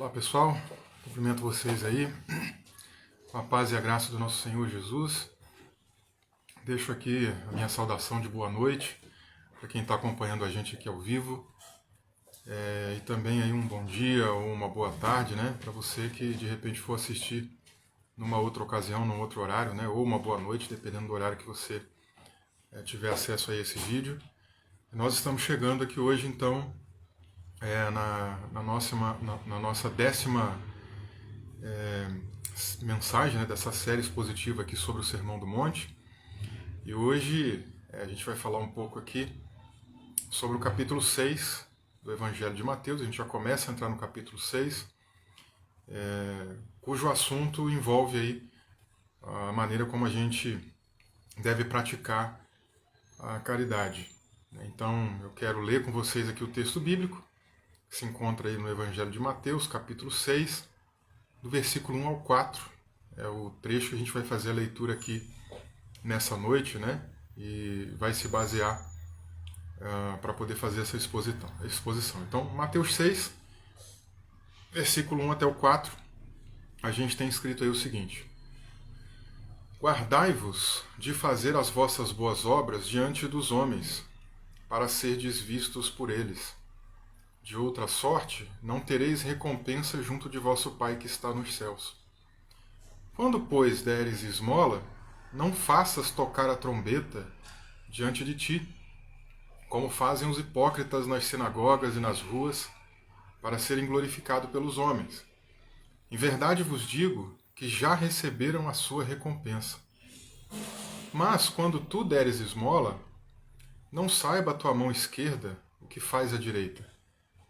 Olá pessoal, cumprimento vocês aí, com a paz e a graça do nosso Senhor Jesus. Deixo aqui a minha saudação de boa noite para quem está acompanhando a gente aqui ao vivo, e também aí um bom dia ou uma boa tarde, né, para você que de repente for assistir numa outra ocasião, num outro horário, né, ou uma boa noite, dependendo do horário que você tiver acesso a esse vídeo. Nós estamos chegando aqui hoje então na nossa décima mensagem, né, dessa série expositiva aqui sobre o Sermão do Monte. E hoje a gente vai falar um pouco aqui sobre o capítulo 6 do Evangelho de Mateus. A gente já começa a entrar no capítulo 6, cujo assunto envolve aí a maneira como a gente deve praticar a caridade. Então eu quero ler com vocês aqui o texto bíblico, que se encontra aí no Evangelho de Mateus, capítulo 6, do versículo 1 ao 4. É o trecho que a gente vai fazer a leitura aqui nessa noite, né? E vai se basear para poder fazer essa exposição. Então, Mateus 6, versículo 1 até o 4, a gente tem escrito aí o seguinte: Guardai-vos de fazer as vossas boas obras diante dos homens, para serdes vistos por eles. De outra sorte, não tereis recompensa junto de vosso Pai que está nos céus. Quando, pois, deres esmola, não faças tocar a trombeta diante de ti, como fazem os hipócritas nas sinagogas e nas ruas, para serem glorificados pelos homens. Em verdade vos digo que já receberam a sua recompensa. Mas, quando tu deres esmola, não saiba a tua mão esquerda o que faz a direita,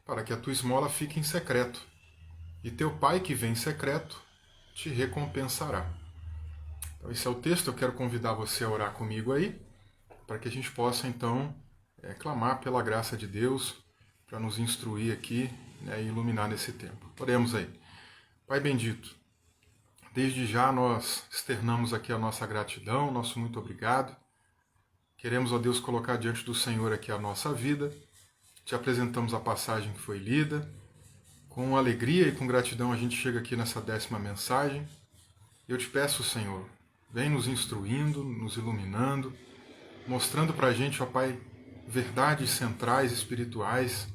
para que a tua esmola fique em secreto, e teu Pai que vem em secreto te recompensará. Então esse é o texto. Eu quero convidar você a orar comigo aí, para que a gente possa então clamar pela graça de Deus, para nos instruir aqui, né, e iluminar nesse tempo. Oremos aí. Pai bendito, desde já nós externamos aqui a nossa gratidão, nosso muito obrigado. Queremos, ó Deus, colocar diante do Senhor aqui a nossa vida. Te apresentamos a passagem que foi lida. Com alegria e com gratidão a gente chega aqui nessa 10ª mensagem. Eu te peço, Senhor, vem nos instruindo, nos iluminando, mostrando para a gente, ó Pai, verdades centrais, espirituais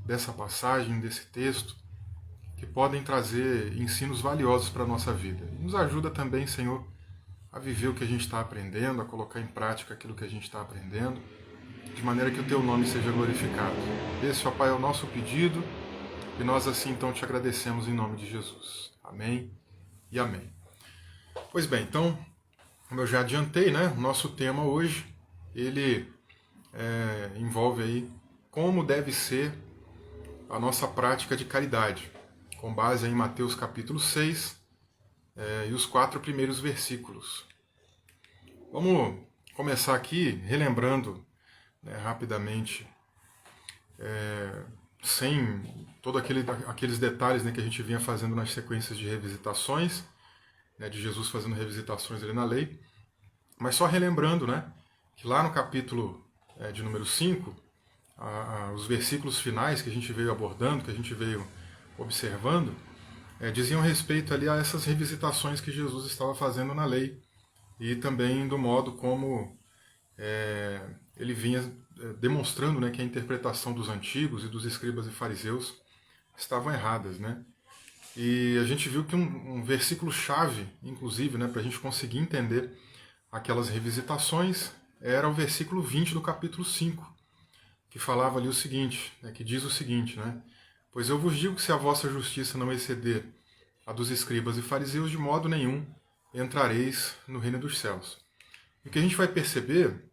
dessa passagem, desse texto, que podem trazer ensinos valiosos para a nossa vida. E nos ajuda também, Senhor, a viver o que a gente está aprendendo, a colocar em prática aquilo que a gente está aprendendo, de maneira que o Teu nome seja glorificado. Esse, ó Pai, é o nosso pedido, e nós assim então te agradecemos em nome de Jesus. Amém e amém. Pois bem, então, como eu já adiantei, né, o nosso tema hoje, ele envolve aí como deve ser a nossa prática de caridade, com base em Mateus capítulo 6 e os 4 primeiros versículos. Vamos começar aqui relembrando, né, rapidamente, sem todos aqueles detalhes, né, que a gente vinha fazendo nas sequências de revisitações, né, de Jesus fazendo revisitações ali na lei, mas só relembrando, né, que lá no capítulo de número 5, os versículos finais que a gente veio abordando, que a gente veio observando, diziam respeito ali a essas revisitações que Jesus estava fazendo na lei e também do modo como ele vinha demonstrando, né, que a interpretação dos antigos e dos escribas e fariseus estavam erradas, né? E a gente viu que um versículo-chave, inclusive, né, para a gente conseguir entender aquelas revisitações, era o versículo 20 do capítulo 5, que falava ali o seguinte, né, que diz o seguinte, né? Pois eu vos digo que se a vossa justiça não exceder a dos escribas e fariseus, de modo nenhum entrareis no reino dos céus. E o que a gente vai perceber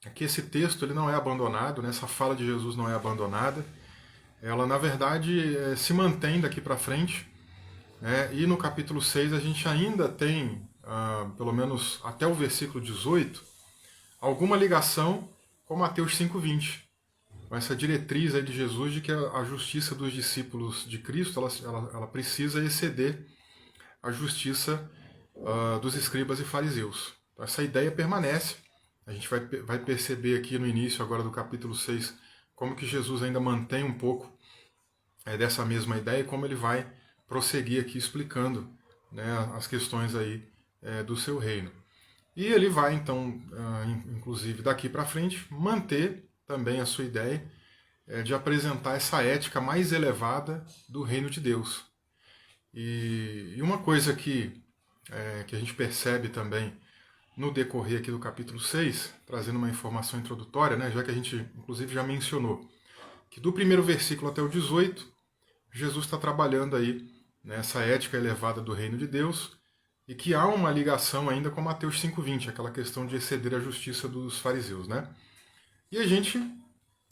é que esse texto ele não é abandonado, né? Essa fala de Jesus não é abandonada, ela na verdade se mantém daqui para frente, né? E no capítulo 6 a gente ainda tem, pelo menos até o versículo 18, alguma ligação com Mateus 5,20, com essa diretriz aí de Jesus de que a justiça dos discípulos de Cristo ela precisa exceder a justiça dos escribas e fariseus. Então, essa ideia permanece. A gente vai perceber aqui no início agora do capítulo 6 como que Jesus ainda mantém um pouco dessa mesma ideia e como ele vai prosseguir aqui explicando, né, as questões aí do seu reino. E ele vai, então, inclusive daqui para frente, manter também a sua ideia de apresentar essa ética mais elevada do reino de Deus. E uma coisa que a gente percebe também no decorrer aqui do capítulo 6, trazendo uma informação introdutória, né, já que a gente, inclusive, já mencionou, que do primeiro versículo até o 18, Jesus está trabalhando aí nessa ética elevada do reino de Deus, e que há uma ligação ainda com Mateus 5,20, aquela questão de exceder a justiça dos fariseus, né? E a gente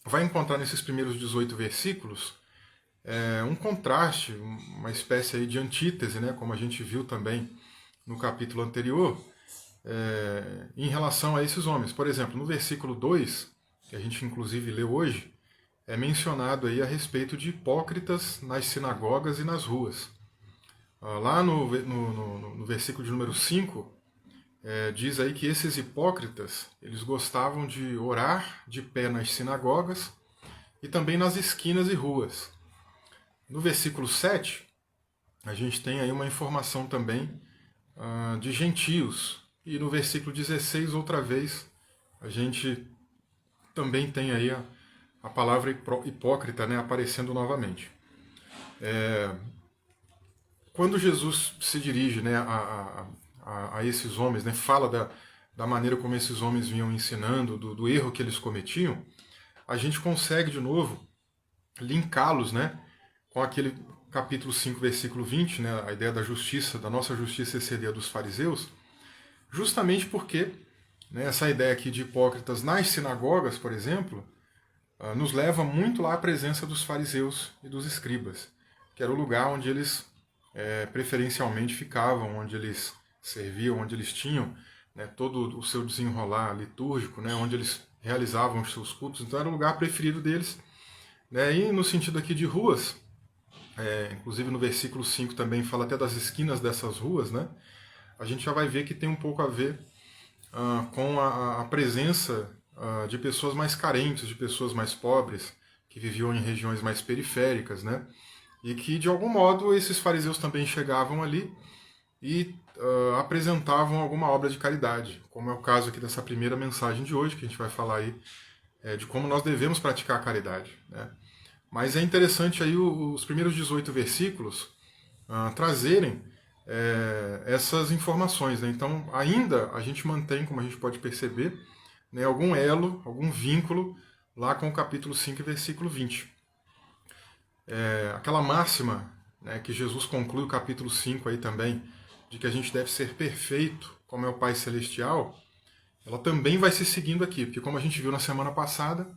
vai encontrar nesses primeiros 18 versículos um contraste, uma espécie aí de antítese, né? Como a gente viu também no capítulo anterior, em relação a esses homens. Por exemplo, no versículo 2, que a gente inclusive leu hoje, é mencionado aí a respeito de hipócritas nas sinagogas e nas ruas. Lá no versículo de número 5, diz aí que esses hipócritas, eles gostavam de orar de pé nas sinagogas e também nas esquinas e ruas. No versículo 7, a gente tem aí uma informação também de gentios. E no versículo 16, outra vez, a gente também tem aí a palavra hipócrita, né, aparecendo novamente. Quando Jesus se dirige, né, a esses homens, né, fala da maneira como esses homens vinham ensinando, do erro que eles cometiam, a gente consegue, de novo, linká-los, né, com aquele capítulo 5, versículo 20, né, a ideia da justiça, da nossa justiça exceder a dos fariseus, justamente porque, né, essa ideia aqui de hipócritas nas sinagogas, por exemplo, nos leva muito lá à presença dos fariseus e dos escribas, que era o lugar onde eles preferencialmente ficavam, onde eles serviam, onde eles tinham, né, todo o seu desenrolar litúrgico, né, onde eles realizavam os seus cultos. Então era o lugar preferido deles. Né, e no sentido aqui de ruas, inclusive no versículo 5 também fala até das esquinas dessas ruas, né, a gente já vai ver que tem um pouco a ver com a presença de pessoas mais carentes, de pessoas mais pobres, que viviam em regiões mais periféricas, né? E que, de algum modo, esses fariseus também chegavam ali e apresentavam alguma obra de caridade, como é o caso aqui dessa primeira mensagem de hoje, que a gente vai falar aí de como nós devemos praticar a caridade, né? Mas é interessante aí os primeiros 18 versículos trazerem essas informações, né? Então, ainda a gente mantém, como a gente pode perceber, né, algum elo, algum vínculo lá com o capítulo 5, versículo 20. Aquela máxima, né, que Jesus conclui o capítulo 5 aí também, de que a gente deve ser perfeito como é o Pai Celestial, ela também vai se seguindo aqui, porque como a gente viu na semana passada,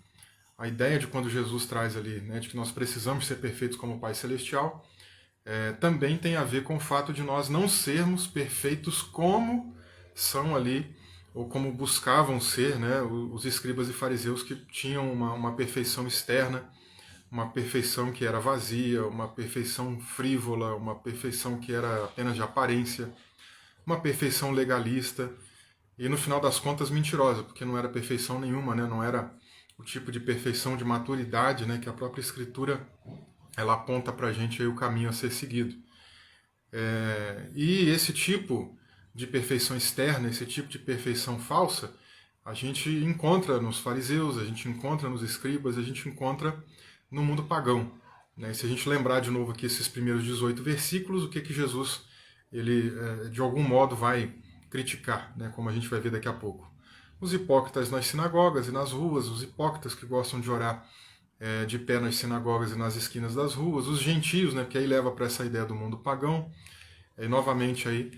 a ideia de quando Jesus traz ali, né, de que nós precisamos ser perfeitos como o Pai Celestial, também tem a ver com o fato de nós não sermos perfeitos como são ali, ou como buscavam ser, né, os escribas e fariseus que tinham uma perfeição externa, uma perfeição que era vazia, uma perfeição frívola, uma perfeição que era apenas de aparência, uma perfeição legalista e no final das contas mentirosa, porque não era perfeição nenhuma, né? Não era o tipo de perfeição de maturidade, né, que a própria Escritura ela aponta para a gente aí o caminho a ser seguido. E esse tipo de perfeição externa, esse tipo de perfeição falsa, a gente encontra nos fariseus, a gente encontra nos escribas, a gente encontra no mundo pagão. Né? Se a gente lembrar de novo aqui esses primeiros 18 versículos, o que Jesus ele de algum modo vai criticar, né? Como a gente vai ver daqui a pouco. Os hipócritas nas sinagogas e nas ruas, os hipócritas que gostam de orar de pé nas sinagogas e nas esquinas das ruas, os gentios, né? Que aí leva para essa ideia do mundo pagão, e novamente aí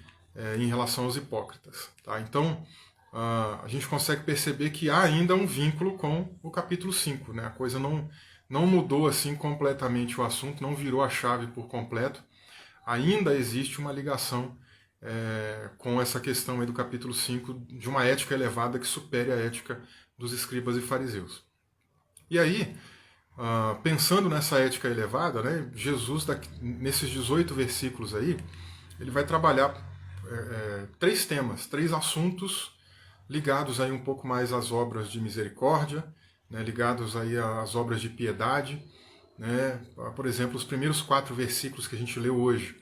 em relação aos hipócritas. Tá? Então, a gente consegue perceber que há ainda um vínculo com o capítulo 5. Né? A coisa não mudou assim completamente o assunto, não virou a chave por completo. Ainda existe uma ligação com essa questão aí do capítulo 5 de uma ética elevada que supere a ética dos escribas e fariseus. E aí, pensando nessa ética elevada, né, Jesus, nesses 18 versículos aí, ele vai trabalhar 3 temas, 3 assuntos ligados aí um pouco mais às obras de misericórdia, né, ligados aí às obras de piedade. Né? Por exemplo, os primeiros 4 versículos que a gente leu hoje,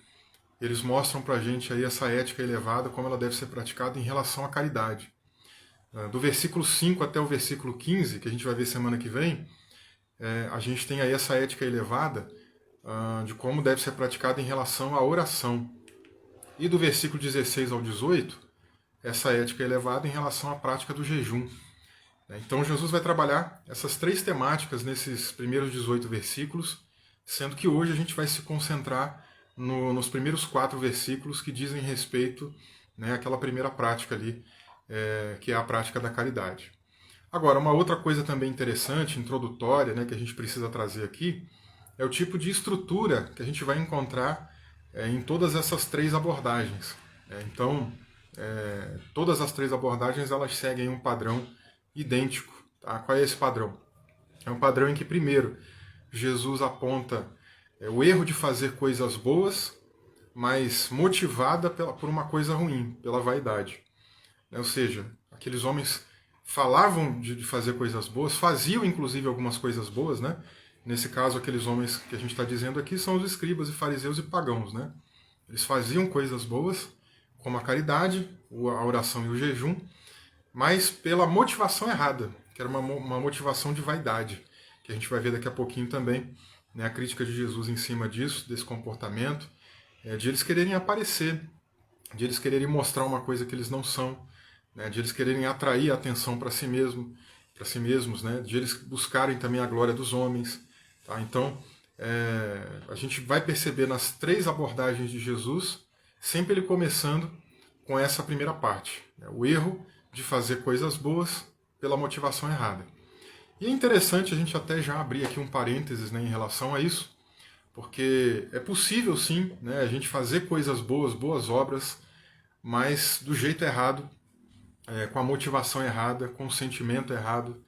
eles mostram para a gente aí essa ética elevada, como ela deve ser praticada em relação à caridade. Do versículo 5 até o versículo 15, que a gente vai ver semana que vem, a gente tem aí essa ética elevada de como deve ser praticada em relação à oração. E do versículo 16 ao 18, essa ética elevada em relação à prática do jejum. Então Jesus vai trabalhar essas três temáticas nesses primeiros 18 versículos, sendo que hoje a gente vai se concentrar nos primeiros 4 versículos que dizem respeito, né, àquela primeira prática ali, que é a prática da caridade. Agora, uma outra coisa também interessante, introdutória, né, que a gente precisa trazer aqui, é o tipo de estrutura que a gente vai encontrar em todas essas três abordagens. Então, todas as três abordagens elas seguem um padrão idêntico. Tá? Qual é esse padrão? É um padrão em que, primeiro, Jesus aponta o erro de fazer coisas boas, mas motivada por uma coisa ruim, pela vaidade. Ou seja, aqueles homens falavam de fazer coisas boas, faziam inclusive algumas coisas boas, né? Nesse caso, aqueles homens que a gente está dizendo aqui são os escribas e fariseus e pagãos, né? Eles faziam coisas boas, como a caridade, a oração e o jejum, mas pela motivação errada, que era uma motivação de vaidade, que a gente vai ver daqui a pouquinho também, né, a crítica de Jesus em cima disso, desse comportamento, de eles quererem aparecer, de eles quererem mostrar uma coisa que eles não são, né, de eles quererem atrair a atenção para si mesmos, né, de eles buscarem também a glória dos homens. Tá? Então, a gente vai perceber nas três abordagens de Jesus, sempre ele começando com essa primeira parte, né, o erro de fazer coisas boas pela motivação errada. E é interessante a gente até já abrir aqui um parênteses, né, em relação a isso, porque é possível sim, né, a gente fazer coisas boas, boas obras, mas do jeito errado, com a motivação errada, com o sentimento errado,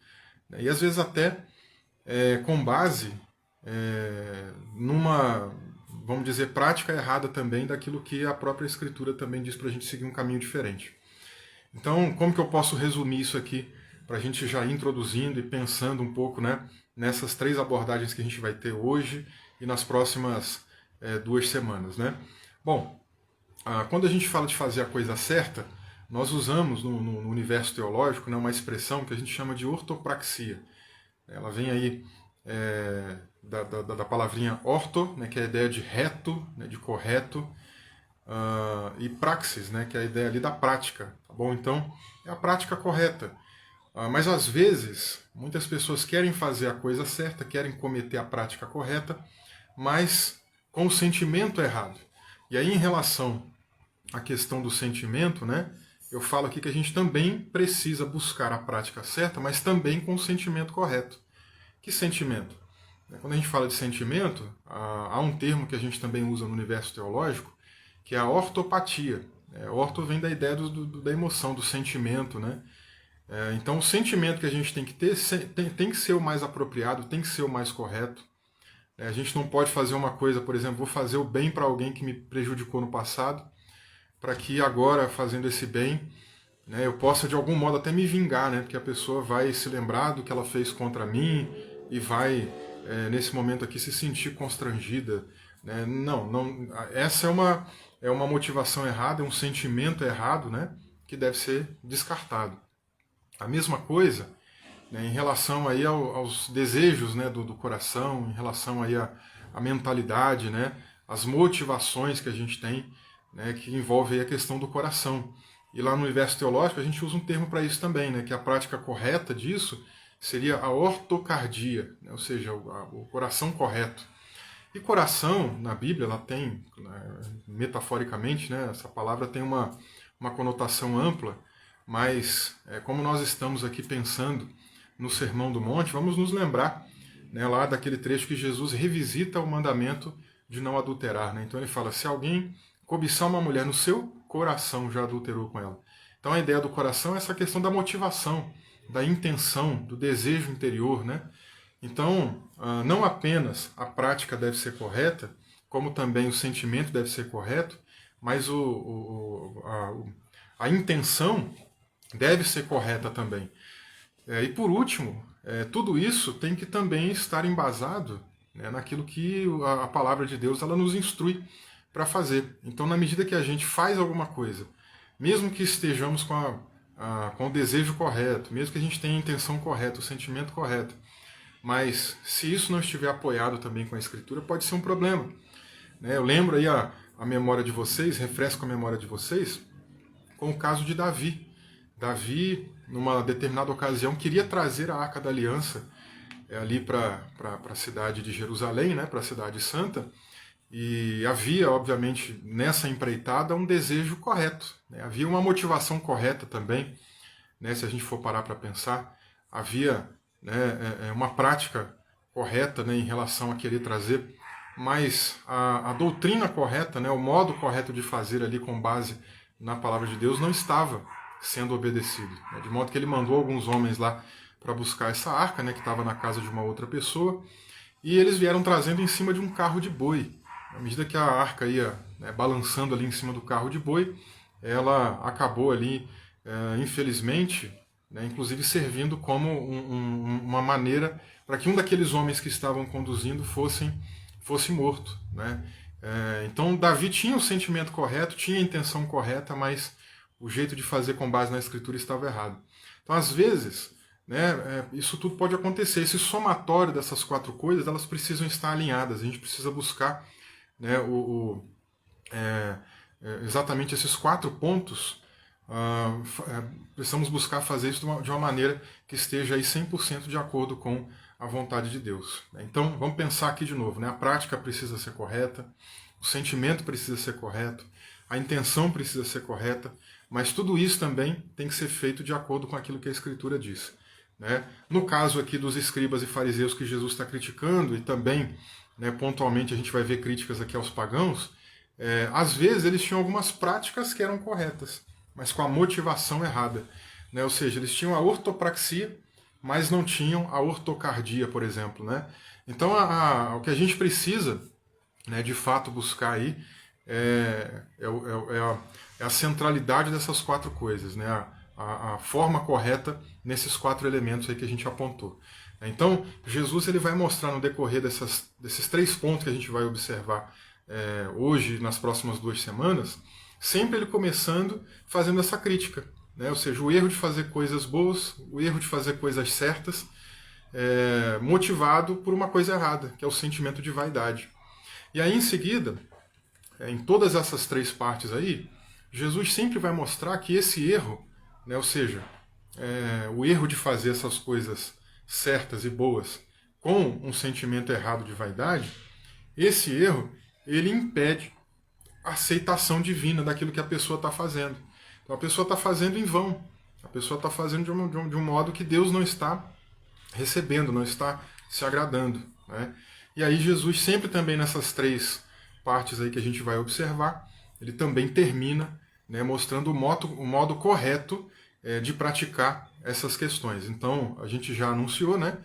né, e às vezes até com base numa, vamos dizer, prática errada também daquilo que a própria Escritura também diz para a gente seguir um caminho diferente. Então, como que eu posso resumir isso aqui para a gente já ir introduzindo e pensando um pouco, né, nessas três abordagens que a gente vai ter hoje e nas próximas 2 semanas, né? Bom, quando a gente fala de fazer a coisa certa, nós usamos no universo teológico, né, uma expressão que a gente chama de ortopraxia. Ela vem aí da palavrinha orto, né, que é a ideia de reto, né, de correto, e praxis, né, que é a ideia ali da prática. Tá bom? Então, é a prática correta. Mas às vezes, muitas pessoas querem fazer a coisa certa, querem cometer a prática correta, mas com o sentimento errado. E aí, em relação à questão do sentimento, né, eu falo aqui que a gente também precisa buscar a prática certa, mas também com o sentimento correto. Que sentimento? Quando a gente fala de sentimento, há um termo que a gente também usa no universo teológico, que é a ortopatia. Orto vem da ideia da emoção, do sentimento, né? Então, o sentimento que a gente tem que ter tem que ser o mais apropriado, tem que ser o mais correto. A gente não pode fazer uma coisa, por exemplo, vou fazer o bem para alguém que me prejudicou no passado, para que agora, fazendo esse bem, né, eu possa de algum modo até me vingar, né? Porque a pessoa vai se lembrar do que ela fez contra mim e vai, nesse momento aqui, se sentir constrangida. Né? Não, essa é uma motivação errada, é um sentimento errado, né, que deve ser descartado. A mesma coisa, né, em relação aí aos desejos, né, do coração, em relação aí à mentalidade, né, as motivações que a gente tem, né, que envolve aí a questão do coração. E lá no universo teológico a gente usa um termo para isso também, né, que a prática correta disso seria a ortocardia, né, ou seja, o coração correto. E coração, na Bíblia, ela tem, metaforicamente, né, essa palavra tem uma conotação ampla, mas como nós estamos aqui pensando no Sermão do Monte, vamos nos lembrar, né, lá daquele trecho que Jesus revisita o mandamento de não adulterar. Né? Então ele fala, se alguém cobiçar uma mulher no seu coração, já adulterou com ela. Então a ideia do coração é essa questão da motivação, da intenção, do desejo interior, né? Então, não apenas a prática deve ser correta, como também o sentimento deve ser correto, mas a intenção deve ser correta também. E por último, tudo isso tem que também estar embasado, né, naquilo que a palavra de Deus ela nos instrui para fazer. Então, na medida que a gente faz alguma coisa, mesmo que estejamos com o desejo correto, mesmo que a gente tenha a intenção correta, o sentimento correto, mas se isso não estiver apoiado também com a Escritura, pode ser um problema. Né? Eu lembro aí a memória de vocês, refresco a memória de vocês, com o caso de Davi. Davi, numa determinada ocasião, queria trazer a Arca da Aliança ali para a cidade de Jerusalém, né, para a cidade santa, e havia, obviamente, nessa empreitada um desejo correto, né? Havia uma motivação correta também, né? Se a gente for parar para pensar, havia, né, uma prática correta, né, em relação a querer trazer, mas a doutrina correta, né, o modo correto de fazer ali com base na palavra de Deus não estava sendo obedecido, né? De modo que ele mandou alguns homens lá para buscar essa arca, né, que estava na casa de uma outra pessoa, e eles vieram trazendo em cima de um carro de boi. À medida que a arca ia, né, balançando ali em cima do carro de boi, ela acabou ali, infelizmente, né, inclusive servindo como uma maneira para que um daqueles homens que estavam conduzindo fosse morto. Né? Então Davi tinha o sentimento correto, tinha a intenção correta, mas o jeito de fazer com base na Escritura estava errado. Então, às vezes, né, isso tudo pode acontecer. Esse somatório dessas quatro coisas, elas precisam estar alinhadas. A gente precisa buscar, né, exatamente esses quatro pontos. Precisamos buscar fazer isso de uma maneira que esteja aí 100% de acordo com a vontade de Deus. Então, vamos pensar aqui de novo. Né? A prática precisa ser correta, o sentimento precisa ser correto, a intenção precisa ser correta, mas tudo isso também tem que ser feito de acordo com aquilo que a Escritura diz. Né? No caso aqui dos escribas e fariseus que Jesus está criticando, e também, né, pontualmente a gente vai ver críticas aqui aos pagãos, às vezes eles tinham algumas práticas que eram corretas, mas com a motivação errada. Né? Ou seja, eles tinham a ortopraxia, mas não tinham a ortocardia, por exemplo. Né? Então o que a gente precisa, né, de fato buscar aí é a centralidade dessas quatro coisas, né? A forma correta nesses quatro elementos aí que a gente apontou. Então, Jesus ele vai mostrar no decorrer desses três pontos que a gente vai observar hoje, nas próximas 2 semanas, sempre ele começando fazendo essa crítica. Né? Ou seja, o erro de fazer coisas boas, o erro de fazer coisas certas, motivado por uma coisa errada, que é o sentimento de vaidade. E aí, em seguida, em todas essas três partes aí, Jesus sempre vai mostrar que esse erro, né, ou seja, o erro de fazer essas coisas certas e boas com um sentimento errado de vaidade, esse erro, ele impede a aceitação divina daquilo que a pessoa está fazendo. Então a pessoa está fazendo em vão, a pessoa está fazendo de um modo que Deus não está recebendo, não está se agradando. Né? E aí Jesus sempre também nessas três partes aí que a gente vai observar, ele também termina, né, mostrando o modo correto de praticar essas questões. Então, a gente já anunciou, né?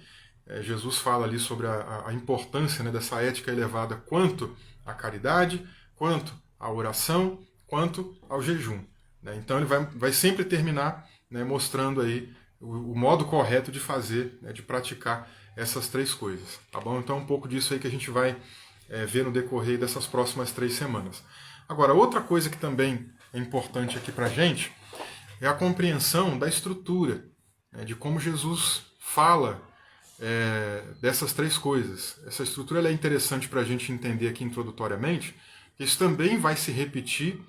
Jesus fala ali sobre a importância, né, dessa ética elevada quanto à caridade, quanto à oração, quanto ao jejum. Né? Então, ele vai sempre terminar, né, mostrando aí o modo correto de fazer, né, de praticar essas três coisas. Tá bom? Então, um pouco disso aí que a gente vai ver no decorrer dessas próximas 3 semanas. Agora, outra coisa que também é importante aqui para a gente é a compreensão da estrutura, né, de como Jesus fala dessas três coisas. Essa estrutura ela é interessante para a gente entender aqui introdutoriamente, que isso também vai se repetir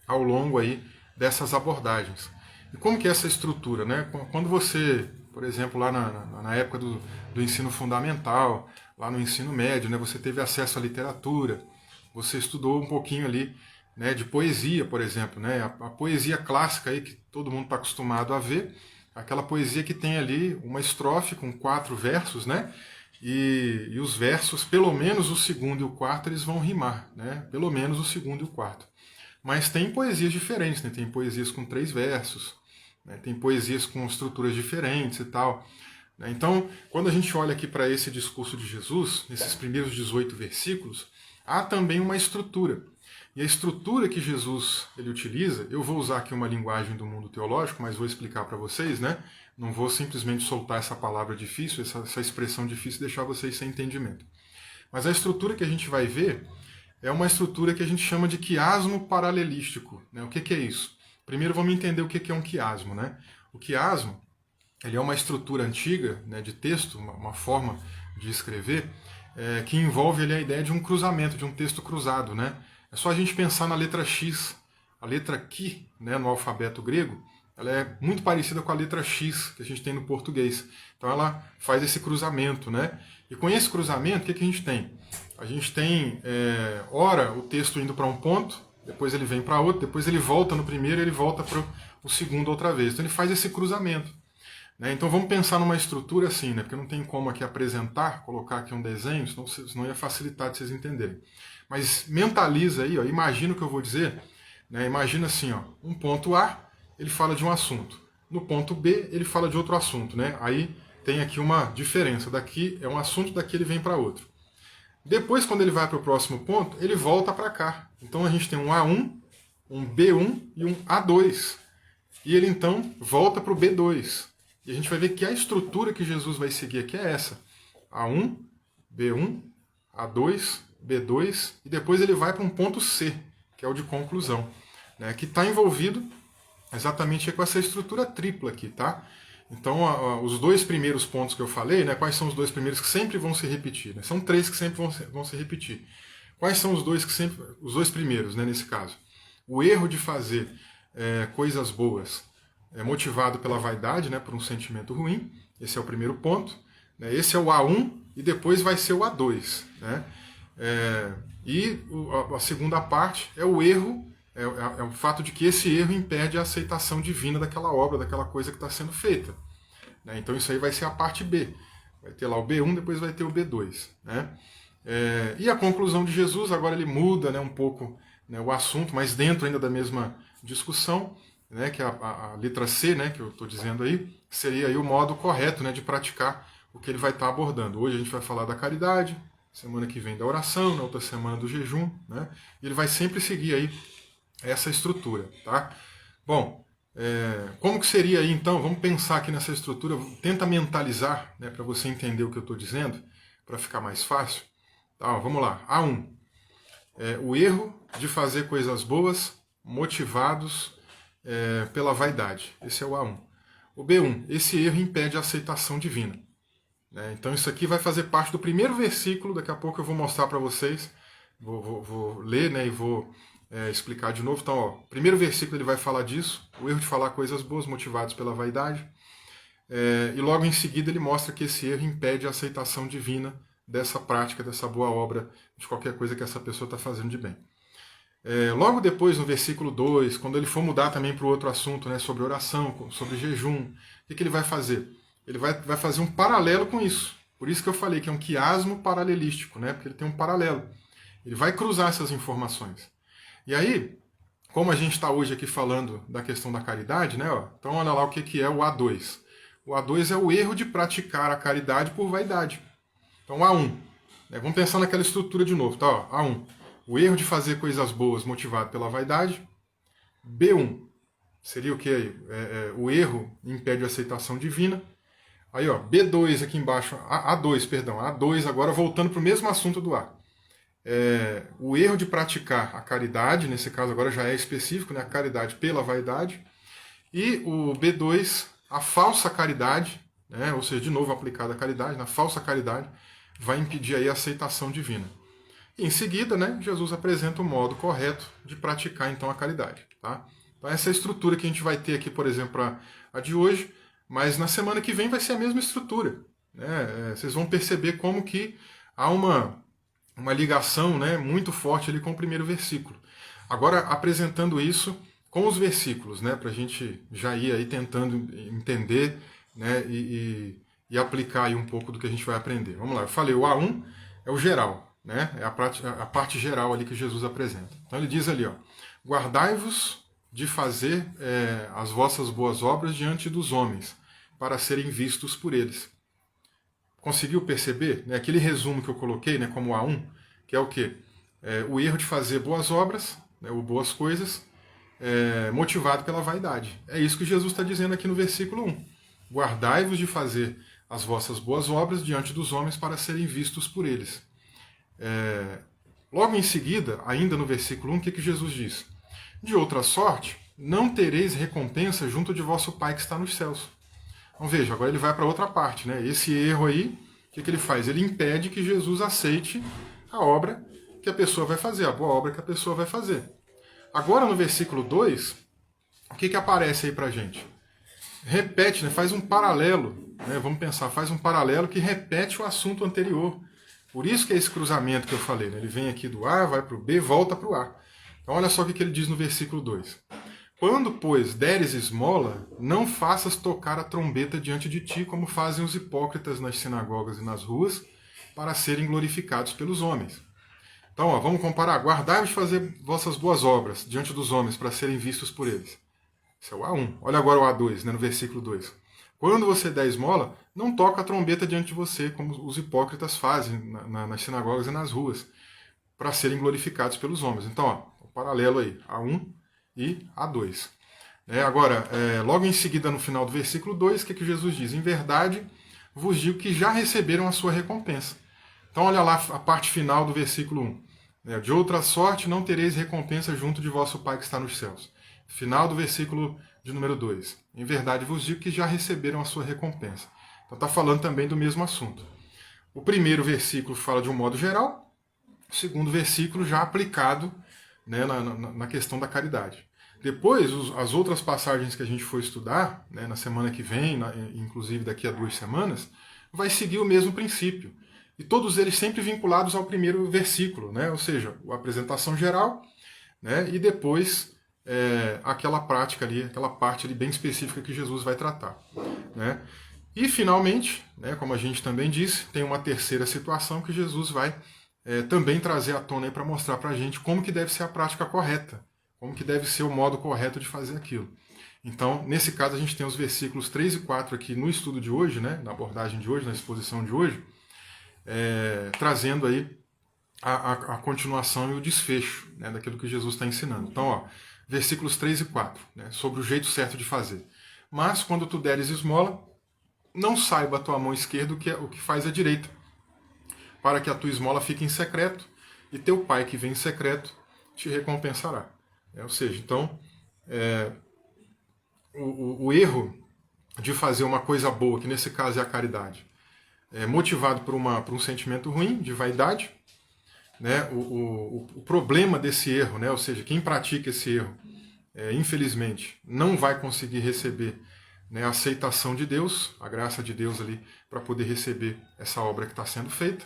ao longo aí dessas abordagens. E como que é essa estrutura? Né? Quando você, por exemplo, lá na época do ensino fundamental, lá no ensino médio, né, você teve acesso à literatura, você estudou um pouquinho ali, né, de poesia, por exemplo, né, a poesia clássica aí que todo mundo está acostumado a ver, aquela poesia que tem ali uma estrofe com 4 versos, né, e os versos, pelo menos o segundo e o quarto, eles vão rimar, né, pelo menos o segundo e o quarto. Mas tem poesias diferentes, né, tem poesias com 3 versos, né, tem poesias com estruturas diferentes e tal. Então, quando a gente olha aqui para esse discurso de Jesus, nesses primeiros 18 versículos, há também uma estrutura. E a estrutura que Jesus ele utiliza, eu vou usar aqui uma linguagem do mundo teológico, mas vou explicar para vocês, né? Não vou simplesmente soltar essa palavra difícil, essa expressão difícil e deixar vocês sem entendimento. Mas a estrutura que a gente vai ver é uma estrutura que a gente chama de quiasmo paralelístico. Né? O que é isso? Primeiro vamos entender o que é um quiasmo. Né? O quiasmo ele é uma estrutura antiga, né, de texto, uma forma de escrever, que envolve ali a ideia de um cruzamento, de um texto cruzado. Né? É só a gente pensar na letra X. A letra Ki, né, no alfabeto grego, ela é muito parecida com a letra X que a gente tem no português. Então ela faz esse cruzamento. Né? E com esse cruzamento, o que a gente tem? A gente tem, ora, o texto indo para um ponto, depois ele vem para outro, depois ele volta no primeiro e ele volta para o segundo outra vez. Então ele faz esse cruzamento. Né? Então vamos pensar numa estrutura assim, né? Porque não tem como aqui apresentar, colocar aqui um desenho, senão ia facilitar de vocês entenderem. Mas mentaliza aí, ó, imagina o que eu vou dizer. Né? Imagina assim, ó, um ponto A, ele fala de um assunto. No ponto B, ele fala de outro assunto. Né? Aí tem aqui uma diferença. Daqui é um assunto, daqui ele vem para outro. Depois, quando ele vai para o próximo ponto, ele volta para cá. Então a gente tem um A1, um B1 e um A2. E ele então volta para o B2. E a gente vai ver que a estrutura que Jesus vai seguir aqui é essa. A1, B1, A2, B2, e depois ele vai para um ponto C, que é o de conclusão, né, que está envolvido exatamente com essa estrutura tripla aqui, tá? Então, os dois primeiros pontos que eu falei, né, quais são os dois primeiros que sempre vão se repetir? Né? São três que sempre vão se repetir. Quais são os dois primeiros, né, nesse caso? O erro de fazer coisas boas motivado pela vaidade, né, por um sentimento ruim. Esse é o primeiro ponto. Né? Esse é o A1 e depois vai ser o A2. Né? A segunda parte é o erro, é o fato de que esse erro impede a aceitação divina daquela obra, daquela coisa que está sendo feita. Né? Então isso aí vai ser a parte B. Vai ter lá o B1, depois vai ter o B2. Né? E a conclusão de Jesus, agora ele muda, né, um pouco, né, o assunto, mas dentro ainda da mesma discussão, né, que a letra C, né, que eu estou dizendo aí, seria aí o modo correto, né, de praticar o que ele vai estar abordando. Hoje a gente vai falar da caridade, semana que vem da oração, na outra semana do jejum, né, e ele vai sempre seguir aí essa estrutura. Tá? Bom, como que seria aí então? Vamos pensar aqui nessa estrutura, tenta mentalizar, né, para você entender o que eu estou dizendo, para ficar mais fácil. Tá, vamos lá. A1. O erro de fazer coisas boas motivados pela vaidade. Esse é o A1. O B1, esse erro impede a aceitação divina. Né? Então isso aqui vai fazer parte do primeiro versículo, daqui a pouco eu vou mostrar para vocês, vou ler, né, e vou explicar de novo. Então, ó, o primeiro versículo ele vai falar disso, o erro de falar coisas boas motivados pela vaidade, e logo em seguida ele mostra que esse erro impede a aceitação divina dessa prática, dessa boa obra, de qualquer coisa que essa pessoa está fazendo de bem. Logo depois, no versículo 2, quando ele for mudar também para o outro assunto, né, sobre oração, sobre jejum, o que ele vai fazer? Ele vai fazer um paralelo com isso. Por isso que eu falei que é um quiasmo paralelístico, né, porque ele tem um paralelo. Ele vai cruzar essas informações. E aí, como a gente está hoje aqui falando da questão da caridade, né, ó, então olha lá o que é o A2. O A2 é o erro de praticar a caridade por vaidade. Então, A1. Vamos pensar naquela estrutura de novo. Tá, ó, A1. O erro de fazer coisas boas motivado pela vaidade. B1 seria o que aí? O erro impede a aceitação divina. Aí, ó, B2 aqui embaixo, A2, perdão, A2 agora voltando para o mesmo assunto do A. O erro de praticar a caridade, nesse caso agora já é específico, né, a caridade pela vaidade. E o B2, a falsa caridade, né, ou seja, de novo aplicada a caridade, na falsa caridade, vai impedir aí a aceitação divina. Em seguida, né, Jesus apresenta o modo correto de praticar então a caridade. Tá? Então essa é a estrutura que a gente vai ter aqui, por exemplo, para a de hoje, mas na semana que vem vai ser a mesma estrutura. Né? Vocês vão perceber como que há uma ligação, né, muito forte ali com o primeiro versículo. Agora, apresentando isso com os versículos, né, para a gente já ir aí tentando entender, né, e aplicar aí um pouco do que a gente vai aprender. Vamos lá, eu falei, o A1 é o geral. Né? É a parte geral ali que Jesus apresenta. Então ele diz ali, ó, guardai-vos de fazer as vossas boas obras diante dos homens, para serem vistos por eles. Conseguiu perceber? Né? Aquele resumo que eu coloquei, né, como A1, que é o quê? O erro de fazer boas obras, né, ou boas coisas, motivado pela vaidade. É isso que Jesus está dizendo aqui no versículo 1. Guardai-vos de fazer as vossas boas obras diante dos homens para serem vistos por eles. Logo em seguida, ainda no versículo 1, o que Jesus diz? De outra sorte, não tereis recompensa junto de vosso Pai que está nos céus. Então veja, agora ele vai para outra parte, né? Esse erro aí, o que ele faz? Ele impede que Jesus aceite a obra que a pessoa vai fazer, a boa obra que a pessoa vai fazer. Agora no versículo 2, o que aparece aí para a gente? Repete, né? Faz um paralelo, né? Vamos pensar, faz um paralelo que repete o assunto anterior. Por isso que é esse cruzamento que eu falei, né? Ele vem aqui do A, vai para o B, volta para o A. Então olha só o que ele diz no versículo 2. Quando, pois, deres esmola, não faças tocar a trombeta diante de ti, como fazem os hipócritas nas sinagogas e nas ruas, para serem glorificados pelos homens. Então, ó, vamos comparar. Guardai-vos de fazer vossas boas obras diante dos homens, para serem vistos por eles. Esse é o A1. Olha agora o A2, né, no versículo 2. Quando você der esmola, não toca a trombeta diante de você, como os hipócritas fazem nas sinagogas e nas ruas, para serem glorificados pelos homens. Então, ó, o paralelo aí, A1 e A2. Agora, logo em seguida, no final do versículo 2, o que Jesus diz? Em verdade, vos digo que já receberam a sua recompensa. Então, olha lá a parte final do versículo 1. De outra sorte, não tereis recompensa junto de vosso Pai que está nos céus. Final do versículo de número 2. Em verdade, vos digo que já receberam a sua recompensa. Então, está falando também do mesmo assunto. O primeiro versículo fala de um modo geral, o segundo versículo já aplicado, né, na questão da caridade. Depois, as outras passagens que a gente for estudar, né, na semana que vem, inclusive daqui a 2 semanas, vai seguir o mesmo princípio. E todos eles sempre vinculados ao primeiro versículo, né, ou seja, a apresentação geral, né, e depois aquela prática ali, aquela parte ali bem específica que Jesus vai tratar. Né. E, finalmente, né, como a gente também disse, tem uma terceira situação que Jesus vai também trazer à tona para mostrar para a gente como que deve ser a prática correta, como que deve ser o modo correto de fazer aquilo. Então, nesse caso, a gente tem os versículos 3 e 4 aqui no estudo de hoje, né, na abordagem de hoje, na exposição de hoje, trazendo aí a continuação e o desfecho, né, daquilo que Jesus está ensinando. Então, ó, versículos 3 e 4, né, sobre o jeito certo de fazer. Mas, quando tu deres esmola, não saiba a tua mão esquerda o que faz a direita, para que a tua esmola fique em secreto, e teu Pai que vem em secreto te recompensará. Ou seja, então, o erro de fazer uma coisa boa, que nesse caso é a caridade, motivado por um sentimento ruim, de vaidade, né? O problema desse erro, né? Ou seja, quem pratica esse erro, infelizmente, não vai conseguir receber, né, a aceitação de Deus, a graça de Deus ali, para poder receber essa obra que está sendo feita.